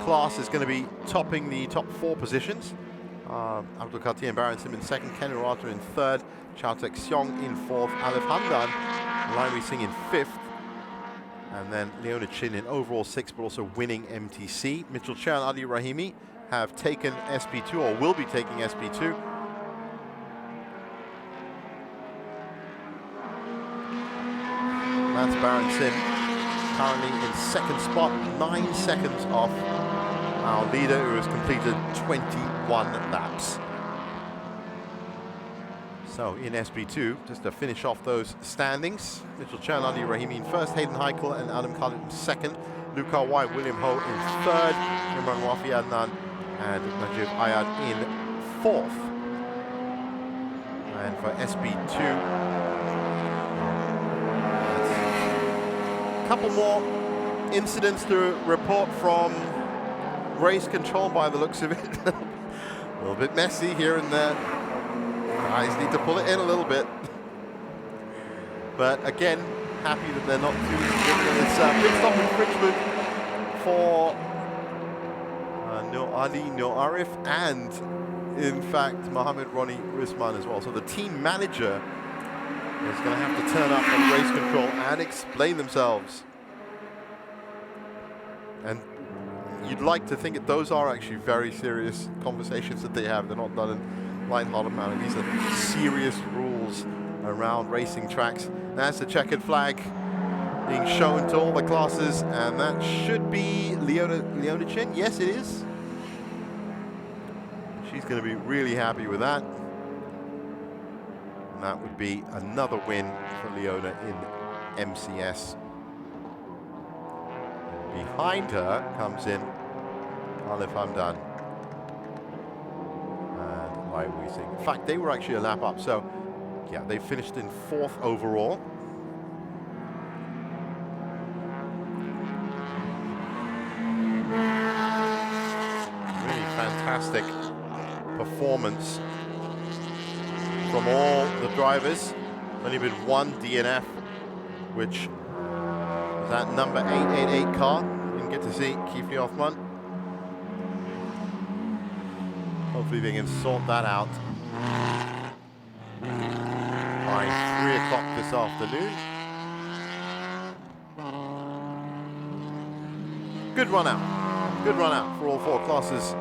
class is going to be topping the top 4 positions. Abdul Khatir and Baron Sim in second, Ken Urata in third, Chowtek Seong in fourth, Alif Hamdan, Raimi Singh in fifth, and then Leona Chin in overall sixth, but also winning MTC. Mitchell Cher and Ali Rahimi have taken SP2 or will be taking SP2. That's Baron Sim, currently in second spot, 9 seconds off our leader, who has completed 21 laps. So in SP2, just to finish off those standings, Mitchell Cher and Ali Rahimi in first, Hayden Heikel and Adam Khalid in second, Luca White, William Ho in third, Imran Wafi Adnan and Najib Ayad in fourth. And for SB2, a couple more incidents to report from race control by the looks of it. A little bit messy here and there. Guys need to pull it in a little bit. But again, happy that they're not too different. It's a pit stop infringement for No Ali, No Arif, and in fact, Mohammed Ronnie Risman as well. So the team manager is going to have to turn up on race control and explain themselves. And you'd like to think that those are actually very serious conversations that they have. They're not done in light-hearted manner. These are serious rules around racing tracks. That's the checkered flag being shown to all the classes, and that should be Leona Chin. Yes, it is. She's going to be really happy with that. And that would be another win for Leona in MCS. Behind her comes in Alif Hamdan and Lai Weising. In fact, they were actually a lap up, so yeah, they finished in fourth overall. Really fantastic performance from all the drivers. Only been one DNF, which was that number 888 car. Didn't get to see Kifli Othman. Hopefully they can sort that out by 3 o'clock this afternoon. Good run out. Good run out for all 4 classes.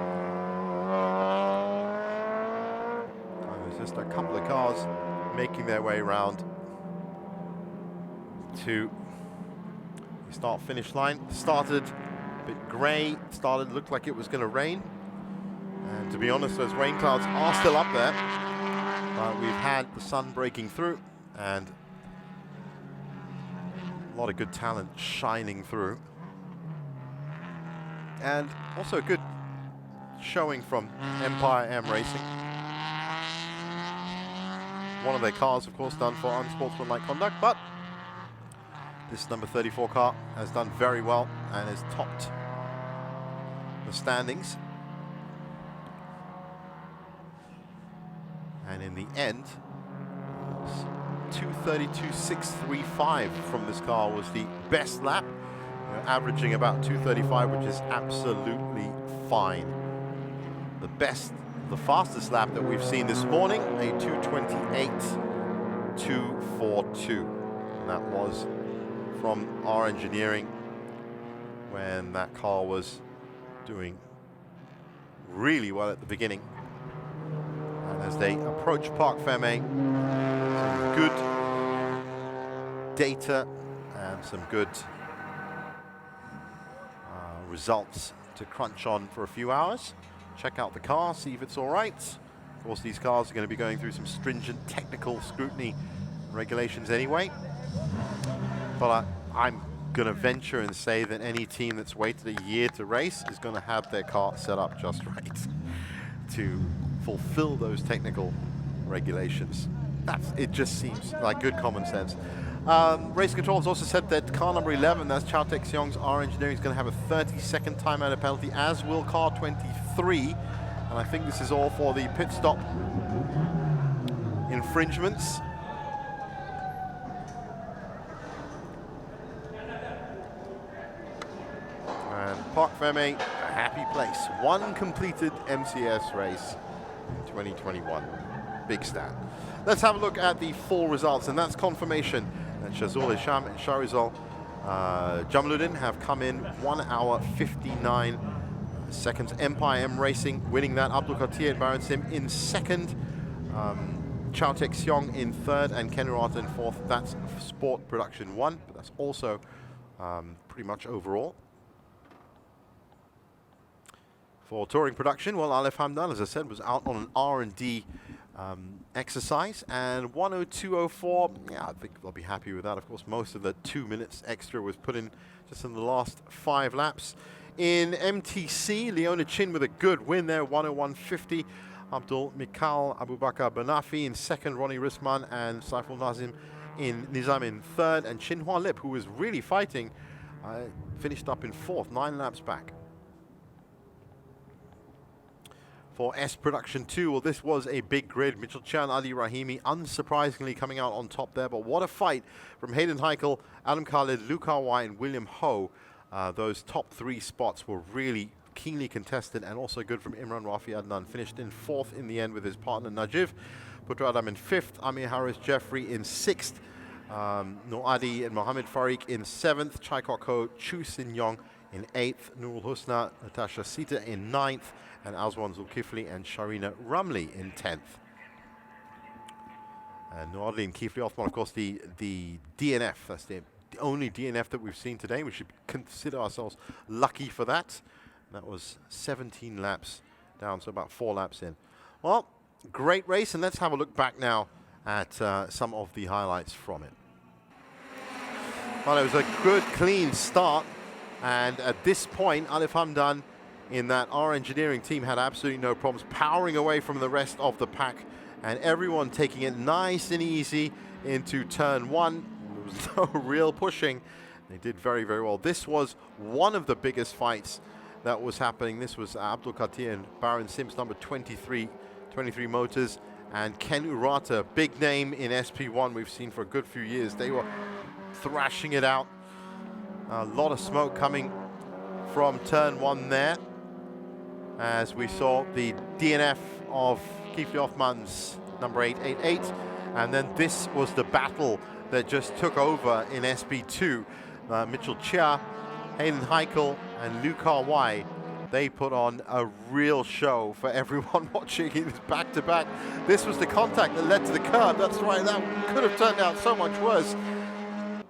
There's just a couple of cars making their way around to the start-finish line. Started a bit grey, looked like it was going to rain. And to be honest, those rain clouds are still up there. But we've had the sun breaking through and a lot of good talent shining through. And also a good showing from Empire M Racing. One of their cars, of course, done for unsportsmanlike conduct, but this number 34 car has done very well and has topped the standings. And in the end, 2:32.635 from this car was the best lap, averaging about 2:35, which is absolutely fine. The best, the fastest lap that we've seen this morning, a 2:28.242, and that was from our engineering when that car was doing really well at the beginning. And as they approach Parc Fermé, some good data and some good results to crunch on for a few hours. Check out the car, see if it's all right. Of course, these cars are going to be going through some stringent technical scrutiny regulations anyway. But I'm going to venture and say that any team that's waited a year to race is going to have their car set up just right to fulfill those technical regulations. It just seems like good common sense. Race Control has also said that car number 11, that's Chao Tek Seong's R Engineering, is going to have a 30-second timeout penalty, as will car 23. And I think this is all for the pit stop infringements. And Park Ferme, a happy place. One completed MCS race in 2021. Big stat. Let's have a look at the full results, and that's confirmation that Shazul Hisham and Shahrizal Jamaluddin have come in 1 hour 59 seconds. Empire M Racing winning that. Abdul Qatir and Baron Sim in second. Chao Tek Seong in third, and Ken Urata in fourth. That's Sport Production 1, but that's also pretty much overall. For touring production, well, Alef Hamdan, as I said, was out on an R&D exercise, and 1:02.04, yeah, I think they'll be happy with that. Of course, most of the 2 minutes extra was put in just in the last 5 laps. In MTC, Leona Chin with a good win there, 1:01.50. Abdul Mikal Abubakar Banafi in second, Ronnie Risman and Saiful Nizam in third, and Chin Hua Lip, who was really fighting, finished up in fourth, 9 laps back. For S Production 2, well, this was a big grid. Mitchell Chan, Ali Rahimi, unsurprisingly coming out on top there, but what a fight from Hayden Heikel, Adam Khalid, Luke Hawai, and William Ho. Those top 3 spots were really keenly contested, and also good from Imran Rafi Adnan. Finished in fourth in the end with his partner Najiv. Putra Adam in fifth, Amir Harris Jeffrey in sixth, Noadi and Mohammed Farik in seventh, Chai Kok Ho, Chu Sin Yong in eighth, Nurul Husna, Natasha Sita in ninth, and Azwan Zulkifli and Sharina Ramli in 10th. And Noadli and Kifli Othman, of course, the DNF. That's the only DNF that we've seen today. We should consider ourselves lucky for that. That was 17 laps down, so about 4 laps in. Well, great race, and let's have a look back now at some of the highlights from it. Well, it was a good, clean start, and at this point, Alif Hamdan in that R Engineering team had absolutely no problems powering away from the rest of the pack, and everyone taking it nice and easy into turn 1. There was no real pushing. They did very, very well. This was one of the biggest fights that was happening. This was Abdul Qatir and Baron Sims, number 23 Motors, and Ken Urata, big name in SP1 we've seen for a good few years. They were thrashing it out. A lot of smoke coming from turn 1 there, as we saw the DNF of Kifli Othman's number 888, and then this was the battle that just took over in SP2. Mitchell Chia, Hayden Heikel, and Luke Hawai, they put on a real show for everyone watching it back-to-back. This was the contact that led to the curb. That's right, that could have turned out so much worse. And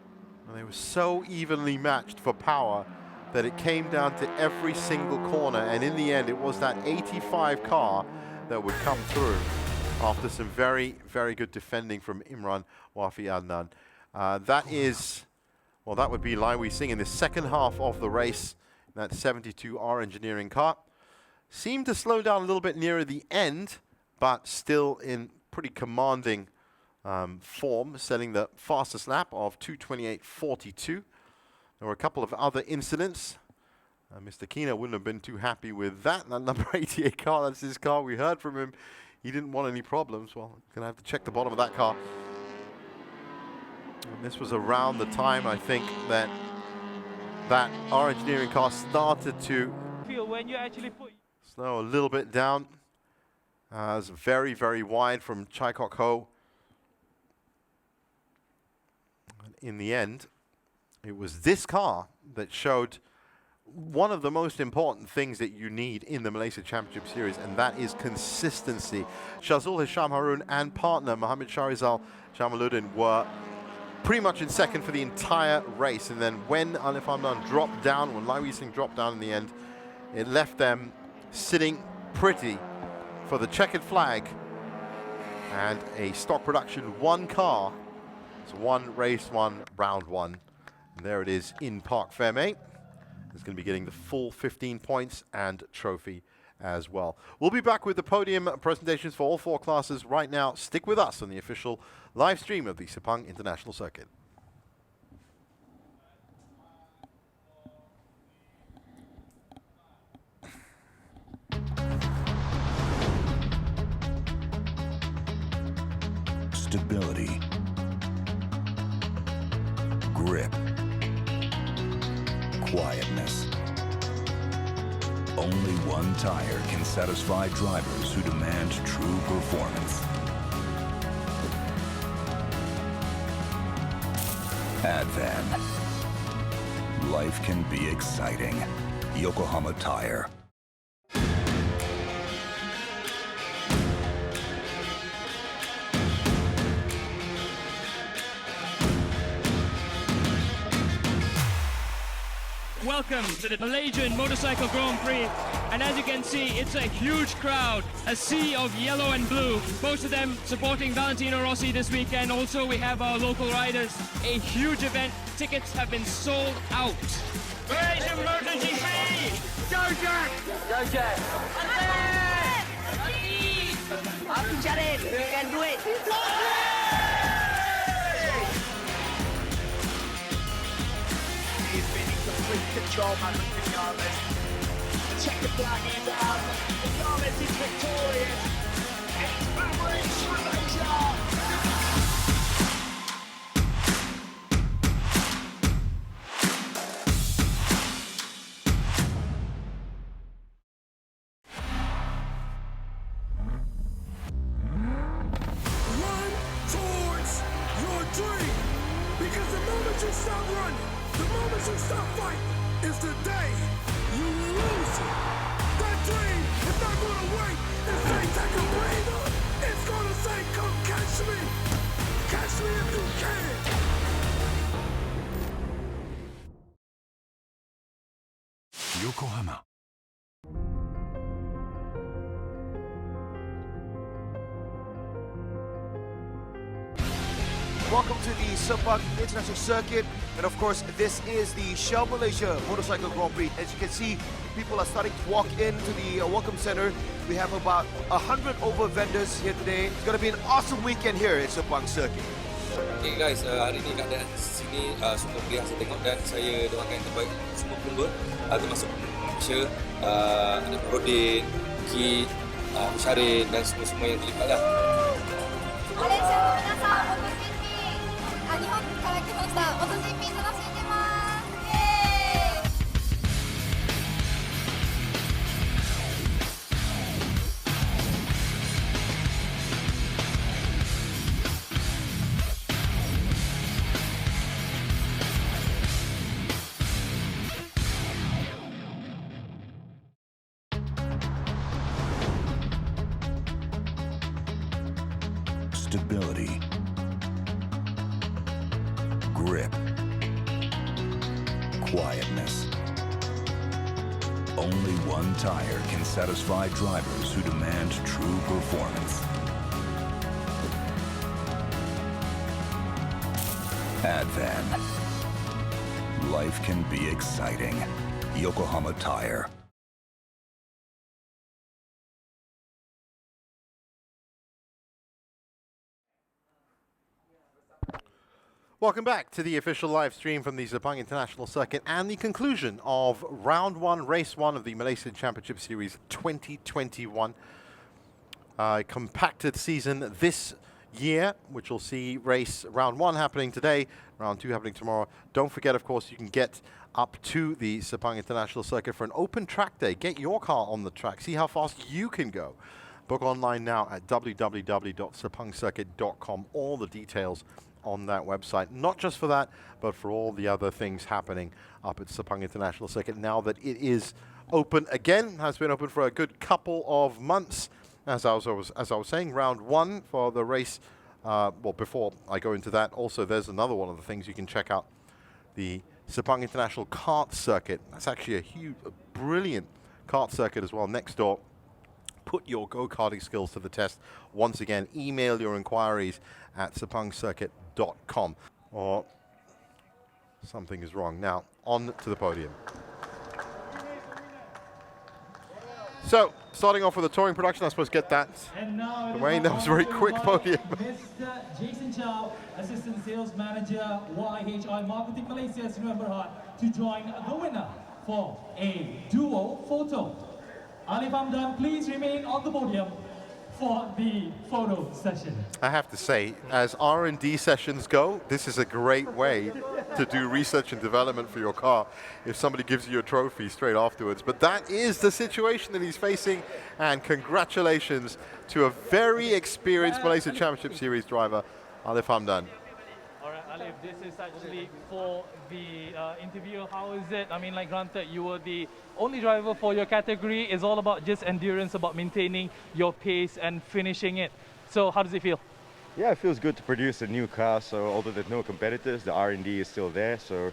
they were so evenly matched for power that it came down to every single corner, and in the end it was that 85 car that would come through after some very, very good defending from Imran Wafi Adnan. That would be Lai Wei Sing in the second half of the race. That 72 R Engineering car seemed to slow down a little bit nearer the end, but still in pretty commanding form, setting the fastest lap of 2:28.42. There were a couple of other incidents. Mr. Kina wouldn't have been too happy with that. That number 88 car, that's his car. We heard from him. He didn't want any problems. Well, going to have to check the bottom of that car. And this was around the time, I think, that R Engineering car started to when you actually put slow a little bit down. It was very, very wide from Chai Kok Ho. And in the end, it was this car that showed one of the most important things that you need in the Malaysia Championship Series, and that is consistency. Shazul Hisham Harun and partner Mohammed Shahrizal Jamaluddin were pretty much in second for the entire race, and then when Alif Hamdan dropped down, when Lai Wei Sing dropped down in the end, it left them sitting pretty for the checkered flag and a stock production 1 car. It's 1 race 1, round 1. And there it is in Parc Ferme. It's going to be getting the full 15 points and trophy as well. We'll be back with the podium presentations for all 4 classes right now. Stick with us on the official live stream of the Sepang International Circuit. Stability. Grip. Quietness. Only one tire can satisfy drivers who demand true performance. Advan. Life can be exciting. Yokohama Tire. Welcome to the Malaysian Motorcycle Grand Prix, and as you can see, it's a huge crowd, a sea of yellow and blue, most of them supporting Valentino Rossi this weekend. Also, we have our local riders, a huge event. Tickets have been sold out. Malaysian MotoGP! Go Jack! Go Jack! Aku cari, you can do it. He's been in complete control, man. Vinales. The checkered flag is out. Vinales is victorious. It's Malaysia! Run towards your dream. Because the moment you stop running, the moment you stop fighting, is the day you lose it. That dream is not going to wait and say, take a breather. It's going to say, come catch me. Catch me if you can. Yokohama. Welcome to the Sepang International Circuit, and of course this is the Shell Malaysia Motorcycle Grand Prix. As you can see, people are starting to walk into the Welcome Center. We have about 100 over vendors here today. It's going to be an awesome weekend here at Sepang Circuit. Okay guys, hari ni keadaan sini semua meriah saya tengok, dan saya doakan yang terbaik semua pelumba, termasuk Malaysia, ada Podium, Ki, Syarin dan semua yang terlibat lah. Malaysiaの皆さん、モト GP、日本から来ました。モト GP 楽しんでます。イエーイ。Stability. Grip. Quietness. Only one tire can satisfy drivers who demand true performance. Advan. Life can be exciting. Yokohama Tire. Welcome back to the official live stream from the Sepang International Circuit and the conclusion of Round 1, Race 1 of the Malaysia Championship Series 2021. Compacted season this year, which will see Round 1 happening today, Round 2 happening tomorrow. Don't forget, of course, you can get up to the Sepang International Circuit for an open track day. Get your car on the track. See how fast you can go. Book online now at www.sepangcircuit.com. All the details on that website, not just for that, but for all the other things happening up at Sepang International Circuit now that it is open again. Has been open for a good couple of months. As I was saying, Round 1 for the race. Well, before I go into that, also there's another one of the things you can check out, the Sepang International Kart Circuit. That's actually a brilliant kart circuit as well next door. Put your go-karting skills to the test. Once again, email your inquiries at sepangcircuit.com. Or something is wrong. Now, on to the podium. So, starting off with the touring production, I suppose get that. Wayne, that was a very quick podium. Mr. Jason Chow, Assistant Sales Manager, YHI Marketing Malaysia, Sri Berhad, to join the winner for a duo photo. Alif Hamdan, please remain on the podium for the photo session. I have to say, as R&D sessions go, this is a great way to do research and development for your car if somebody gives you a trophy straight afterwards. But that is the situation that he's facing, and congratulations to a very experienced Malaysia Championship Series driver, Alif Hamdan. All right, Alif, this is actually for the interview. How is it? I mean, like, granted, you were the only driver for your category. It's all about just endurance, about maintaining your pace and finishing it. So how does it feel? Yeah, it feels good to produce a new car. So although there's no competitors, the R&D is still there. So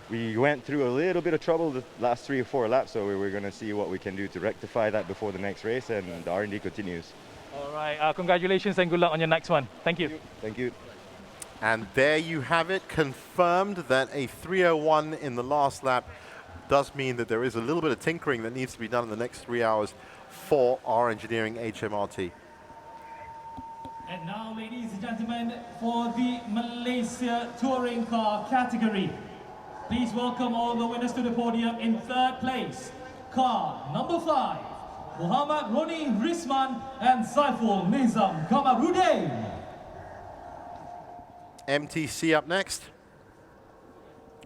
we went through a little bit of trouble the last 3 or 4 laps. So we're going to see what we can do to rectify that before the next race, and the R&D continues. All right, congratulations and good luck on your next one. Thank you. Thank you. And there you have it, confirmed that a 3:01 in the last lap does mean that there is a little bit of tinkering that needs to be done in the next 3 hours for our engineering HMRT. And now, ladies and gentlemen, for the Malaysia Touring Car category, please welcome all the winners to the podium. In third place, car number 5, Muhammad Roni Risman and Saiful Nizam Kamarudin. MTC up next.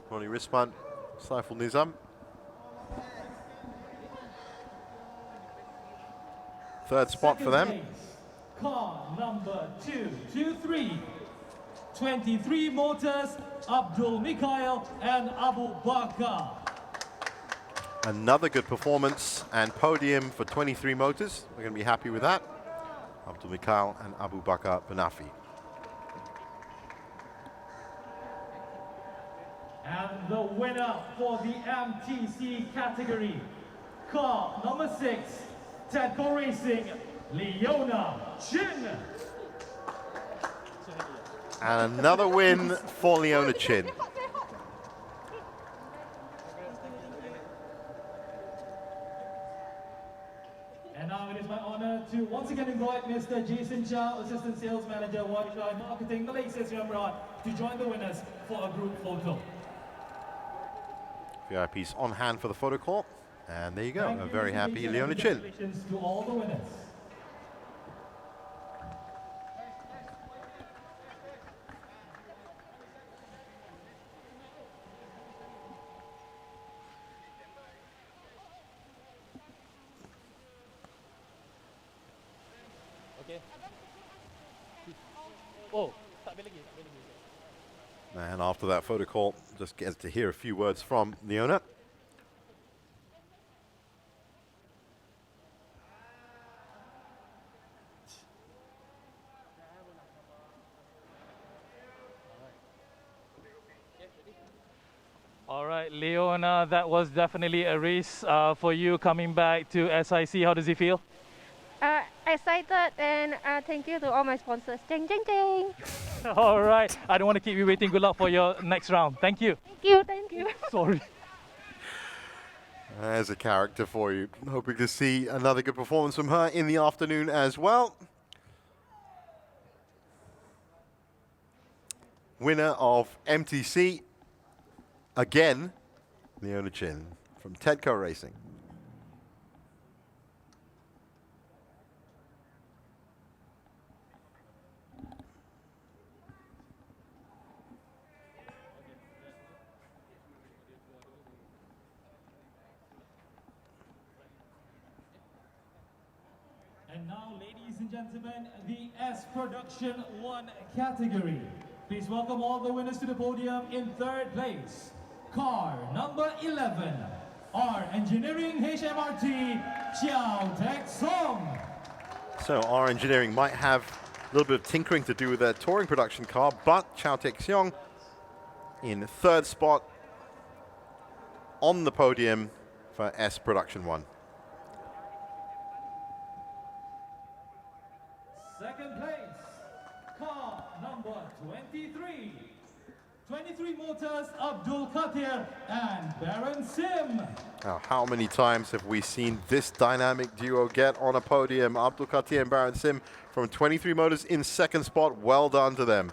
Roni Risman, Saiful Nizam. Third spot for them. Place, car number 223, 23 Motors, Abdul Mikhail and Abu Bakar. Another good performance and podium for 23 Motors. We're going to be happy with that. Abdul Mikhail and Abu Bakar Banafi. And the winner for the MTC category, car number 6, Tadco Racing, Leona Chin. And another win for Leona Chin. And now it is my honor to once again invite Mr. Jason Chow, Assistant Sales Manager, Worldwide Marketing, Malaysia Championship, to join the winners for a group photo. VIPs on hand for the photo call. And there you go, a very happy Leona Chin. Congratulations to all the winners. Okay. Oh, tak boleh lagi, tak boleh lagi. And after that photo call, just get to hear a few words from Leona. All right, Leona, that was definitely a race for you coming back to SIC. How does it feel? Excited, and thank you to all my sponsors. Jeng, jeng, jeng. All right, I don't want to keep you waiting. Good luck for your next round. Thank you. Thank you, thank you. Sorry. There's a character for you. Hoping to see another good performance from her in the afternoon as well. Winner of MTC, again, Leona Chin from Tedco Racing. And now, ladies and gentlemen, the S Production 1 category. Please welcome all the winners to the podium. In third place, car number 11, our Engineering HMRT, Chiao Tek Song. So our engineering might have a little bit of tinkering to do with their touring production car, but Chao Tek Seong in third spot on the podium for S Production 1. Second place, car number 23, 23 Motors, Abdul Katir and Baron Sim. Now, how many times have we seen this dynamic duo get on a podium? Abdul Katir and Baron Sim from 23 Motors in second spot. Well done to them.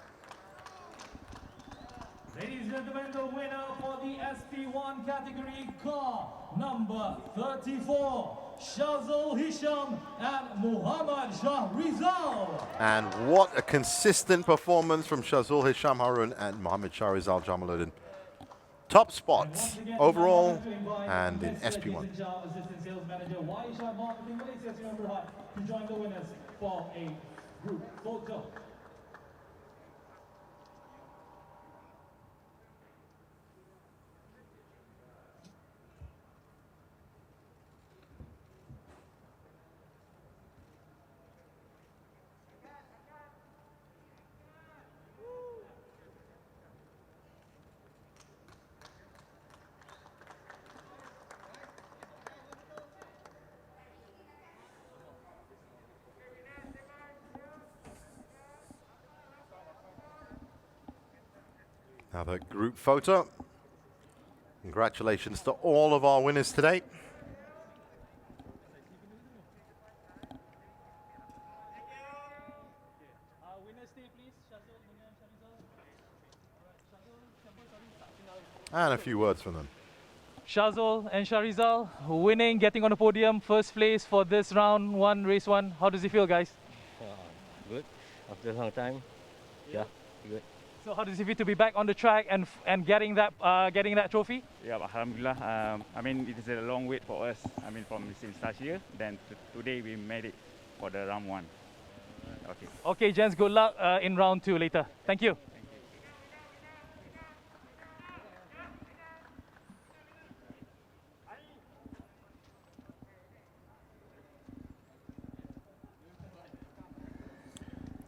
Ladies and gentlemen, the winner for the SP1 category, car number 34, Shazul Hisham and Muhammad Shah Rizal. And what a consistent performance from Shazul Hisham Harun and Mohammed Shah Rizal Jamaluddin. Top spots overall and in SP1. Assistant Sales Manager Waisha Marketing Malaysia to join the winners for a group photo. Another group photo. Congratulations to all of our winners today. And a few words from them. Shazul and Sharizal winning, getting on the podium, first place for this round one, race one. How does it feel, guys? Good. After a long time, yeah, good. So how does it feel to be back on the track and getting that trophy? Yeah, Alhamdulillah. I mean, it is a long wait for us. I mean, from since last year. Then today we made it for the round one. Okay. Okay, gents. Good luck in round two later. Thank you.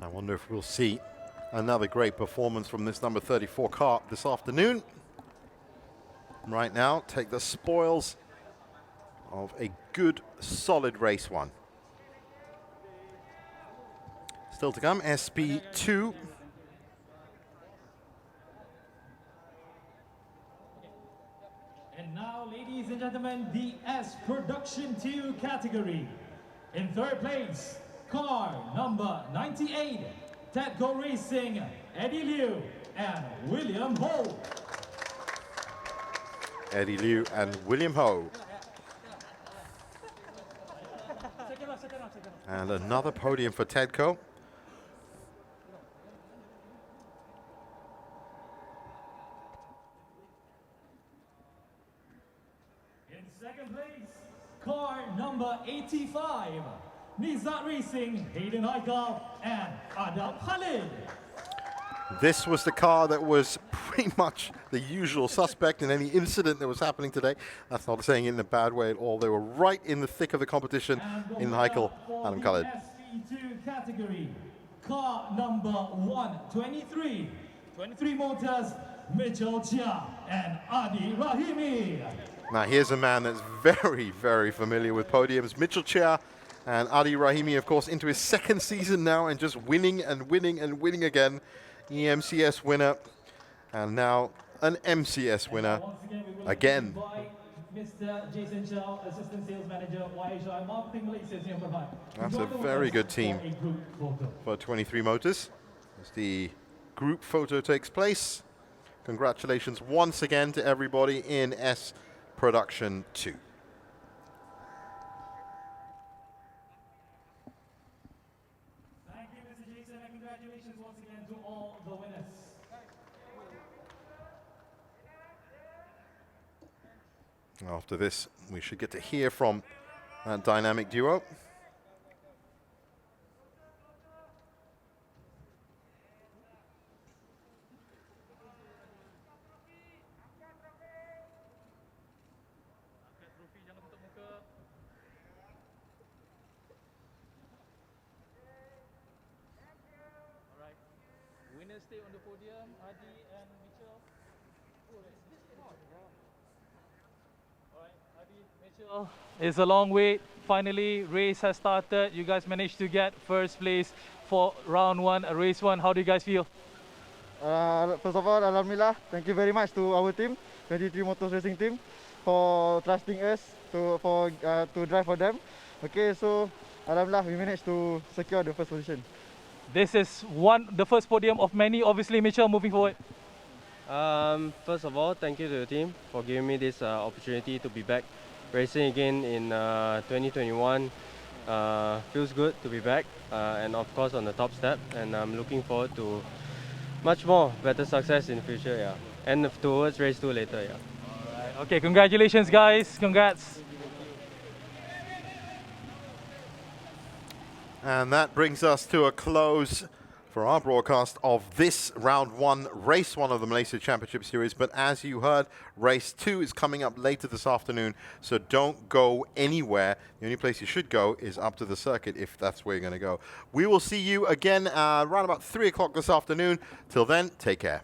I wonder if we'll see another great performance from this number 34 car this afternoon. Right now, take the spoils of a good, solid race one. Still to come, SP2. And now, ladies and gentlemen, the S Production 2 category. In third place, car number 98, Tadco Racing, Eddie Liu and William Ho. Eddie Liu and William Ho. And another podium for Tadco. In second place, car number 85, Nizat Racing, Hayden Haikal and Adam Khalid. This was the car that was pretty much the usual suspect in any incident that was happening today. That's not saying it in a bad way at all. They were right in the thick of the competition in Haikal, Adam Khalid. SP2 category, car number 123, 23 Motors, Mitchell Chia and Adi Rahimi. Now here's a man that's very, very familiar with podiums. Mitchell Chia and Adi Rahimi, of course, into his second season now and just winning and winning and winning again. EMCS winner and now an MCS winner again. Mr. Jason Chow, Assistant Sales Manager, YHI Marketing Malaysia. That's a very good team for 23 Motors. As the group photo takes place, congratulations once again to everybody in S Production 2. Thank you, Mr. Jason, and congratulations once again to all the winners. After this, we should get to hear from that dynamic duo. Winners stay on the podium, Adi and Mitchell. Alright, Adi, Mitchell. It's a long wait. Finally, race has started. You guys managed to get first place for round one, race one. How do you guys feel? First of all, Alhamdulillah, thank you very much to our team, 23 Motors Racing team, for trusting us to drive for them. Okay, so Alhamdulillah, we managed to secure the first position. This is the first podium of many, obviously, Mitchell, moving forward. First of all, thank you to the team for giving me this opportunity to be back racing again in 2021. Feels good to be back, and of course on the top step. And I'm looking forward to much more better success in the future. Yeah, and towards race 2 later. Yeah. Okay, congratulations, guys. Congrats. And that brings us to a close for our broadcast of this round 1, race 1 of the Malaysia Championship Series. But as you heard, race 2 is coming up later this afternoon, so don't go anywhere. The only place you should go is up to the circuit if that's where you're going to go. We will see you again around about 3 o'clock this afternoon. Till then, take care.